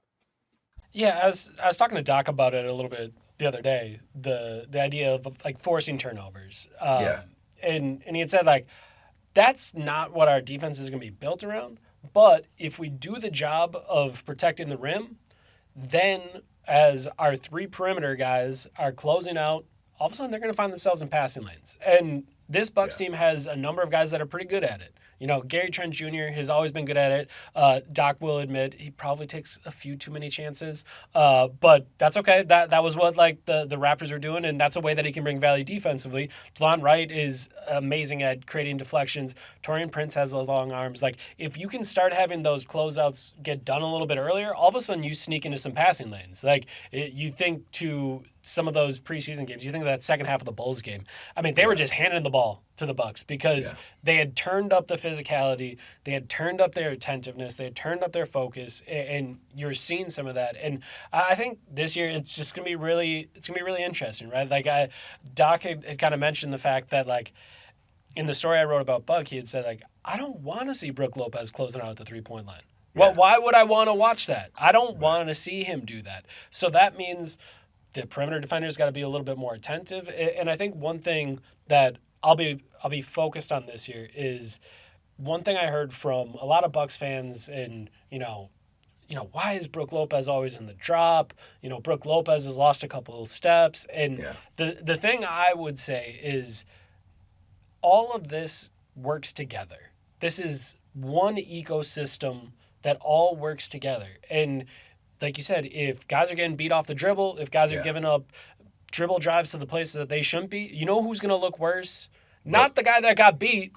S8: Yeah, I was talking to Doc about it a little bit the other day. The idea of like forcing turnovers. And he had said like that's not what our defense is going to be built around. But if we do the job of protecting the rim, then as our three perimeter guys are closing out, all of a sudden they're going to find themselves in passing lanes. And this Bucks team has a number of guys that are pretty good at it. You know, Gary Trent Jr. has always been good at it. Doc will admit he probably takes a few too many chances, but that's okay. That was what like the Raptors were doing, and that's a way that he can bring value defensively. DeLon Wright is amazing at creating deflections. Taurean Prince has those long arms. Like if you can start having those closeouts get done a little bit earlier, all of a sudden you sneak into some passing lanes. Like you think to some of those preseason games, you think of that second half of the Bulls game. I mean, they were just handing the ball to the Bucks because they had turned up the physicality, they had turned up their attentiveness, they had turned up their focus, and you're seeing some of that. And I think this year it's just gonna be really interesting, right? Like Doc had kind of mentioned the fact that like in the story I wrote about Buck, he had said like I don't want to see Brook Lopez closing out at the 3-point line. Well, why would I want to watch that? I don't want to see him do that. So that means the perimeter defender's got to be a little bit more attentive. And I think one thing that I'll be focused on this year is one thing I heard from a lot of Bucks fans, and you know, why is Brook Lopez always in the drop? You know, Brook Lopez has lost a couple of steps, and the thing I would say is all of this works together. This is one ecosystem that all works together, and like you said, if guys are getting beat off the dribble, if guys are giving up dribble drives to the places that they shouldn't be, you know who's going to look worse? Not the guy that got beat.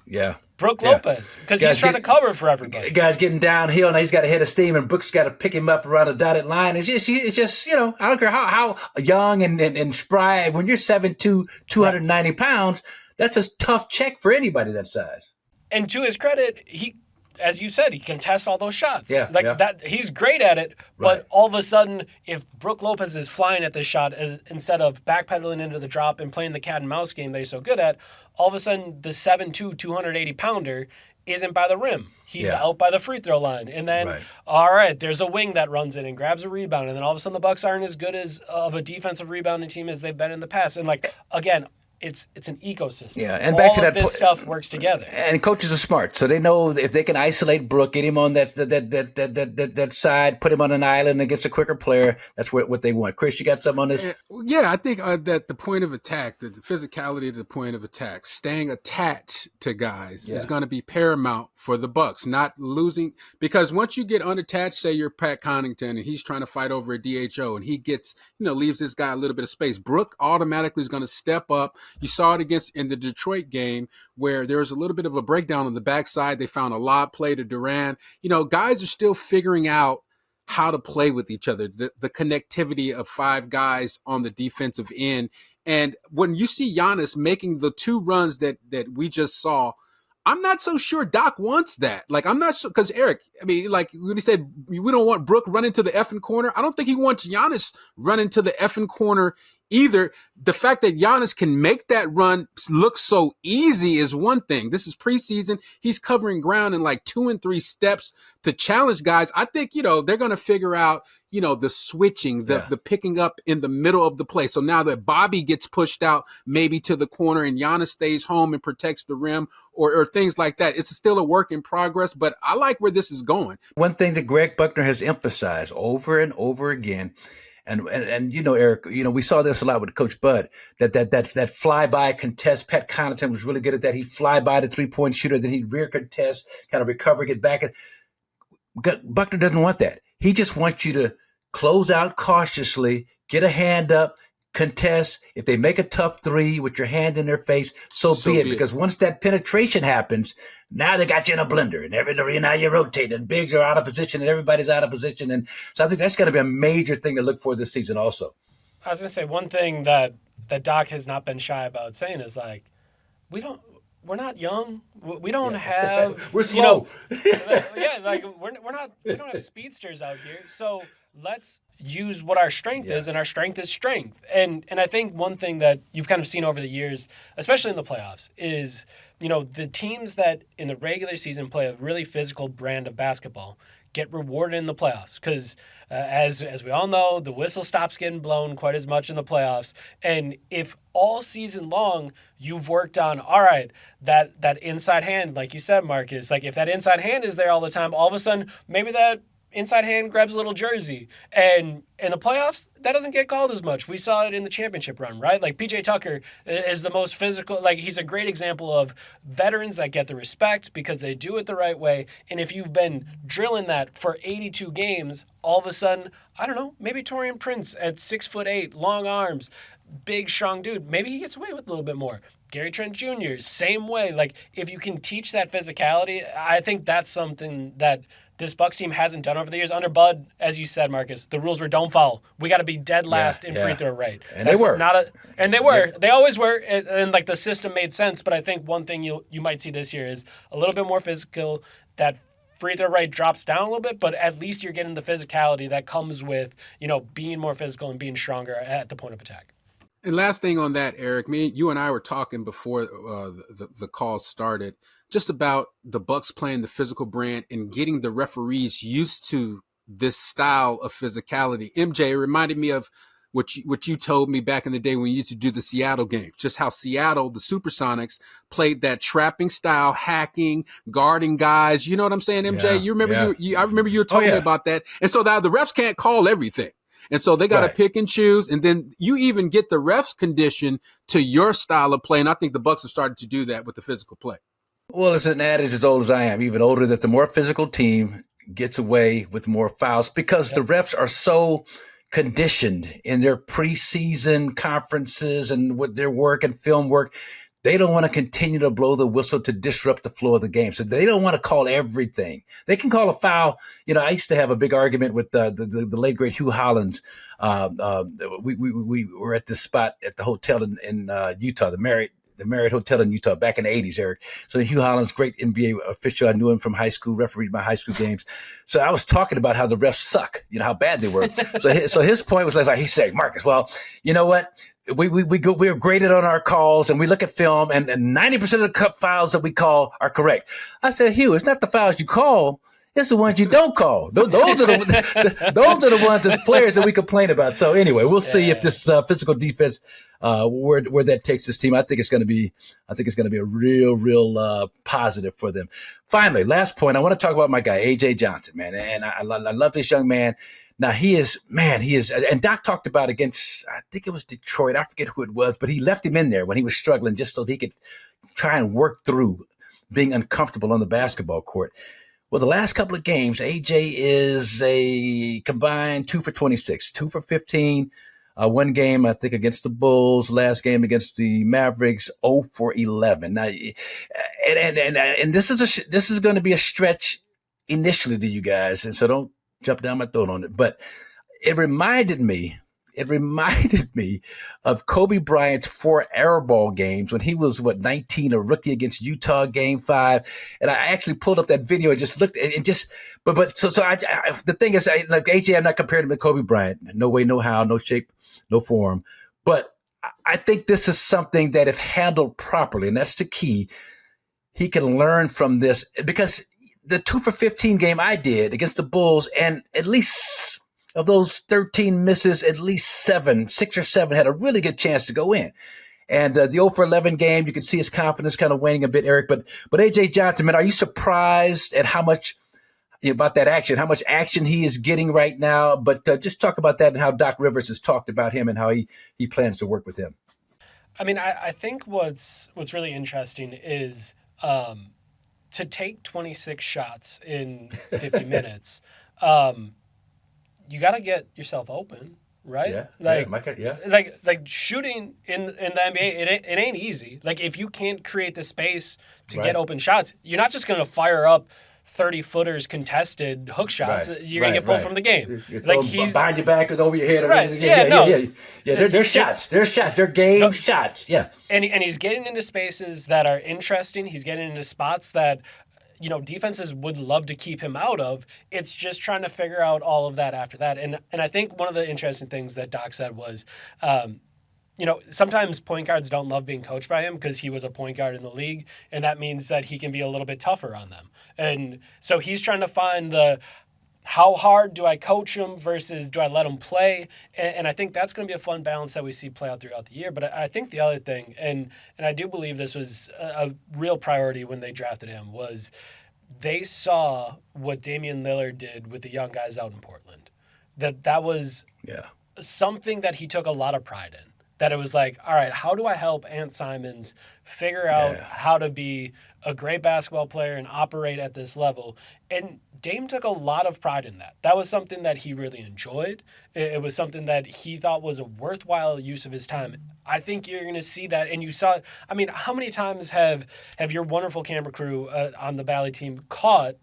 S8: Brook Lopez, because he's trying to cover for everybody.
S3: Guy's getting downhill, now he's got a head of steam, and Brook's got to pick him up around the dotted line. It's just you know, I don't care how young and spry. When you're 7'2", 290 pounds, that's a tough check for anybody that size.
S8: And to his credit, he, as you said, he contests all those shots. That he's great at it, but all of a sudden, if Brook Lopez is flying at this shot instead of backpedaling into the drop and playing the cat and mouse game that he's so good at, all of a sudden the 7'2", 280-pounder isn't by the rim. He's out by the free throw line. And then, all right, there's a wing that runs in and grabs a rebound, and then all of a sudden the Bucks aren't as good as of a defensive rebounding team as they've been in the past. And like, again, it's an ecosystem.
S3: And back
S8: all
S3: to that,
S8: of this stuff works together.
S3: And coaches are smart, so they know if they can isolate Brook, get him on that side, put him on an island against a quicker player. That's what they want. Chris, you got something on this?
S1: Yeah, I think that the point of attack, the physicality of the point of attack, staying attached to guys is going to be paramount for the Bucks. Not losing, because once you get unattached, say you're Pat Connaughton and he's trying to fight over a DHO and he gets, leaves this guy a little bit of space. Brook automatically is going to step up. You saw it in the Detroit game where there was a little bit of a breakdown on the backside. They found a lob play to Durant. Guys are still figuring out how to play with each other, the connectivity of five guys on the defensive end. And when you see Giannis making the two runs that we just saw, I'm not so sure Doc wants that. Like, I'm not sure, because Eric, like when he said we don't want Brook running to the effing corner, I don't think he wants Giannis running to the effing corner either the fact that Giannis can make that run look so easy is one thing. This is preseason. He's covering ground in like 2 and 3 steps to challenge guys. I think, they're going to figure out, the switching, the picking up in the middle of the play. So now that Bobby gets pushed out maybe to the corner and Giannis stays home and protects the rim or things like that. It's still a work in progress, but I like where this is going.
S3: One thing that Greg Buckner has emphasized over and over again, and Eric, we saw this a lot with Coach Bud, that flyby contest. Pat Connaughton was really good at that. He'd fly by the 3-point shooter, then he'd rear contest, kind of recover, get back. Buckner doesn't want that. He just wants you to close out cautiously, get a hand up, contest. If they make a tough three with your hand in their face, so be it. Because once that penetration happens, now they got you in a blender, and now you're rotating, and bigs are out of position, and everybody's out of position. And so I think that's going to be a major thing to look for this season also.
S8: I was going to say one thing that Doc has not been shy about saying is like, we're not young. We don't have.
S3: We're slow.
S8: We don't have speedsters out here. So let's use what our strength is, and our strength is strength. And I think one thing that you've kind of seen over the years, especially in the playoffs, is the teams that in the regular season play a really physical brand of basketball get rewarded in the playoffs because, as we all know, the whistle stops getting blown quite as much in the playoffs. And if all season long you've worked on, all right, that inside hand, like you said, Marcus, like if that inside hand is there all the time, all of a sudden maybe that inside hand grabs a little jersey. And in the playoffs, that doesn't get called as much. We saw it in the championship run, right? Like PJ Tucker is the most physical. Like he's a great example of veterans that get the respect because they do it the right way. And if you've been drilling that for 82 games, all of a sudden, I don't know, maybe Taurean Prince at 6'8", long arms, big, strong dude, maybe he gets away with a little bit more. Gary Trent Jr., same way. Like if you can teach that physicality, I think that's something that this Bucks team hasn't done over the years. Under Bud, as you said, Marcus, the rules were don't foul. We got to be dead last in free throw rate.
S3: And they were.
S8: They always were. And like the system made sense. But I think one thing you might see this year is a little bit more physical. That free throw rate drops down a little bit, but at least you're getting the physicality that comes with being more physical and being stronger at the point of attack.
S1: And last thing on that, Eric, you and I were talking before the call started, just about the Bucks playing the physical brand and getting the referees used to this style of physicality. MJ, it reminded me of what you told me back in the day when you used to do the Seattle game, just how Seattle, the Supersonics, played that trapping style, hacking, guarding guys. You know what I'm saying, MJ?
S3: Yeah,
S1: you remember I remember you were talking about that. And so now the refs can't call everything. And so they got to pick and choose. And then you even get the refs condition to your style of play. And I think the Bucks have started to do that with the physical play.
S3: Well, it's an adage as old as I am, even older, that the more physical team gets away with more fouls because the refs are so conditioned in their preseason conferences and with their work and film work. They don't want to continue to blow the whistle to disrupt the flow of the game. So they don't want to call everything. They can call a foul. I used to have a big argument with the late, great Hugh Hollins. We were at this spot at the hotel in Utah, the Marriott Hotel in Utah back in the 80s, Eric. So Hugh Hollins, great NBA official. I knew him from high school, refereed my high school games. So I was talking about how the refs suck, how bad they were. So his point was like, he said, Marcus, well, you know what? We're graded on our calls and we look at film and 90% of the cup fouls that we call are correct. I said, Hugh, it's not the fouls you call. It's the ones you don't call. Those are the ones as players that we complain about. So anyway, we'll see if this physical defense, where that takes this team. I think it's going to be a real positive for them. Finally, last point. I want to talk about my guy, AJ Johnson, man. And I love this young man. Now he is, and Doc talked about against, I think it was Detroit. I forget who it was, but he left him in there when he was struggling just so he could try and work through being uncomfortable on the basketball court. Well, the last couple of games, AJ is a combined 2 for 26, 2 for 15. One game, I think, against the Bulls. Last game against the Mavericks, 0 for 11. Now, and this is going to be a stretch initially to you guys, and so don't jump down my throat on it. But it reminded me of Kobe Bryant's 4 airball games when he was 19, a rookie against Utah, Game 5. And I actually pulled up that video and just looked and just. But so the thing is, like AJ, I'm not comparing him to Kobe Bryant. No way, no how, no shape, no form. But I think this is something that if handled properly, and that's the key, he can learn from this, because the 2 for 15 game I did against the Bulls, and at least of those 13 misses, at least 6 or 7 had a really good chance to go in. And the 0 for 11 game, you can see his confidence kind of waning a bit, Eric. But A.J. Johnson, man, are you surprised at how much about that action, how much action he is getting right now? But just talk about that and how Doc Rivers has talked about him and how he plans to work with him.
S8: I mean, I think what's really interesting is to take 26 shots in 50 minutes. You got to get yourself open, right?
S3: Yeah,
S8: like shooting in the NBA, it ain't easy. Like, if you can't create the space to get open shots, you're not just going to fire up 30-footers contested hook shots. You're going to get pulled from the game.
S3: You're like, he's behind your back or over your head.
S8: Right.
S3: There's shots. There's shots. They're game shots. Yeah.
S8: And he's getting into spaces that are interesting. He's getting into spots that, defenses would love to keep him out of. It's just trying to figure out all of that after that. And I think one of the interesting things that Doc said was, sometimes point guards don't love being coached by him because he was a point guard in the league, and that means that he can be a little bit tougher on them. And so he's trying to find how hard do I coach him versus do I let him play? And I think that's going to be a fun balance that we see play out throughout the year. But I think the other thing, and I do believe this was a real priority when they drafted him, was they saw what Damian Lillard did with the young guys out in Portland. That was something that he took a lot of pride in. That it was like, all right, how do I help Ant Simons figure out how to be a great basketball player and operate at this level? And Dame took a lot of pride in that. That was something that he really enjoyed. It was something that he thought was a worthwhile use of his time. I think you're going to see that, and you saw. I mean, how many times have your wonderful camera crew on the Valley team caught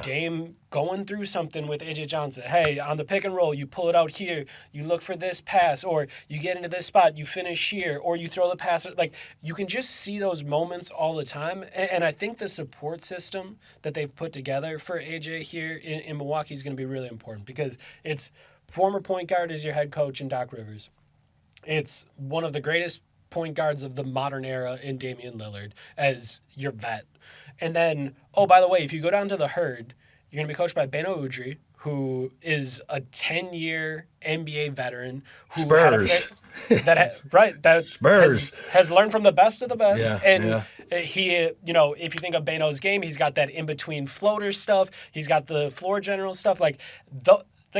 S8: Dame going through something with A.J. Johnson? Hey, on the pick and roll, you pull it out here, you look for this pass, or you get into this spot, you finish here, or you throw the pass. Like, you can just see those moments all the time. And I think the support system that they've put together for A.J. here in Milwaukee is going to be really important, because it's former point guard as your head coach in Doc Rivers. It's one of the greatest point guards of the modern era in Damian Lillard as your vet. And then, oh, by the way, if you go down to the Herd, you're going to be coached by Beno Udrih, who is a 10-year NBA veteran who
S3: Spurs.
S8: Has learned from the best of the best. He, if you think of Beno's game, he's got that in-between floater stuff. He's got the floor general stuff.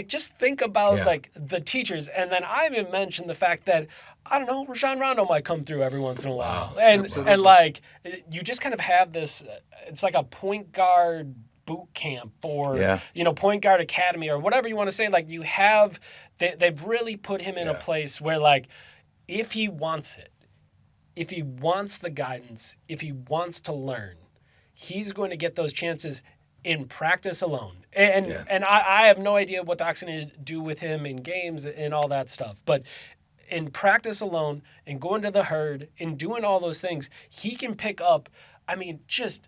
S8: Just think about the teachers. And then I even mentioned the fact that, I don't know, Rajon Rondo might come through every once in a while. And you just kind of have this, it's like a point guard boot camp or, point guard academy or whatever you want to say. Like, you have, they've really put him in a place where, like, if he wants it, if he wants the guidance, if he wants to learn, he's going to get those chances in practice alone. And I have no idea what Doc's going to do with him in games and all that stuff. But in practice alone and going to the Herd and doing all those things, he can pick up, just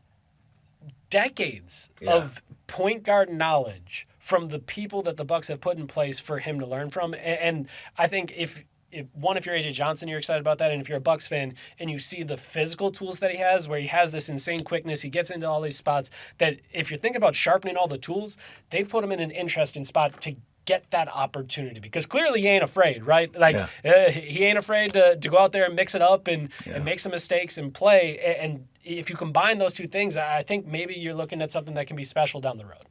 S8: decades of point guard knowledge from the people that the Bucks have put in place for him to learn from. And I think if you're A.J. Johnson, you're excited about that. And if you're a Bucks fan and you see the physical tools that he has, where he has this insane quickness, he gets into all these spots, that if you're thinking about sharpening all the tools, they've put him in an interesting spot to get that opportunity, because clearly he ain't afraid, right? He ain't afraid to go out there and mix it up and make some mistakes and play. And if you combine those two things, I think maybe you're looking at something that can be special down the road.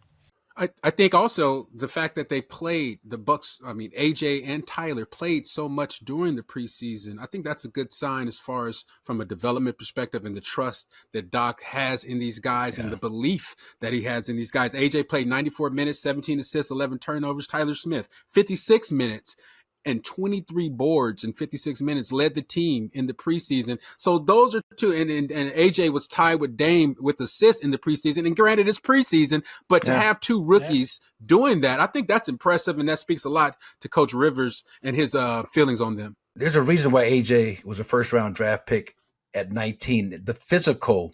S1: I think also the fact that they played the Bucks, AJ and Tyler played so much during the preseason. I think that's a good sign as far as from a development perspective and the trust that Doc has in these guys and the belief that he has in these guys. AJ played 94 minutes, 17 assists, 11 turnovers. Tyler Smith, 56 minutes and 23 boards in 56 minutes, led the team in the preseason. So those are two, and AJ was tied with Dame with assists in the preseason. And granted, it's preseason, but to have two rookies doing that, I think that's impressive, and that speaks a lot to Coach Rivers and his feelings on them.
S3: There's a reason why AJ was a first-round draft pick at 19. The physical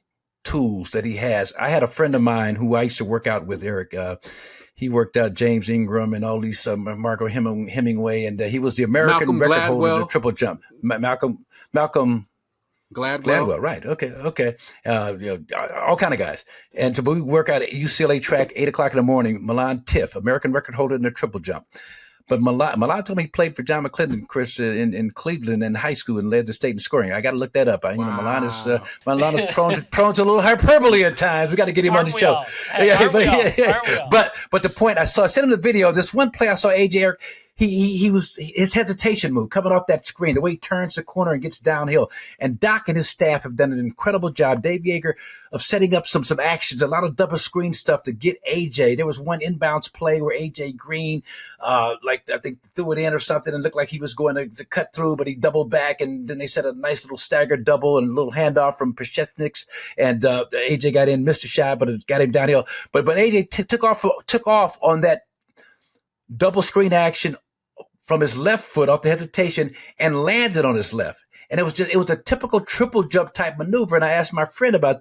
S3: tools that he has. I had a friend of mine who I used to work out with, Eric. He worked out James Ingram and all these Marco Hemingway, and he was the American
S1: Malcolm
S3: record holder in
S1: Gladwell.
S3: the triple jump. Malcolm Gladwell, right? Okay. All kind of guys. And so we work out at UCLA track, 8:00 in the morning. Milan Tiff, American record holder in the triple jump. But Milan told me he played for John McClendon, Chris, in Cleveland in high school and led the state in scoring. I got to look that up. Milan is prone to a little hyperbole at times. We got to get him on the show. But the point I sent him the video. This one play I saw AJ Eric. He was his hesitation move coming off that screen, the way he turns the corner and gets downhill. And Doc and his staff have done an incredible job, Dave Yeager, of setting up some actions, a lot of double screen stuff to get AJ. There was one inbounds play where AJ Green, I think threw it in or something and looked like he was going to cut through, but he doubled back, and then they set a nice little staggered double and a little handoff from Prashechniks, and AJ got in, missed a shot, but it got him downhill. But AJ took off on that double screen action from his left foot off the hesitation and landed on his left. And it was a typical triple jump type maneuver. And I asked my friend about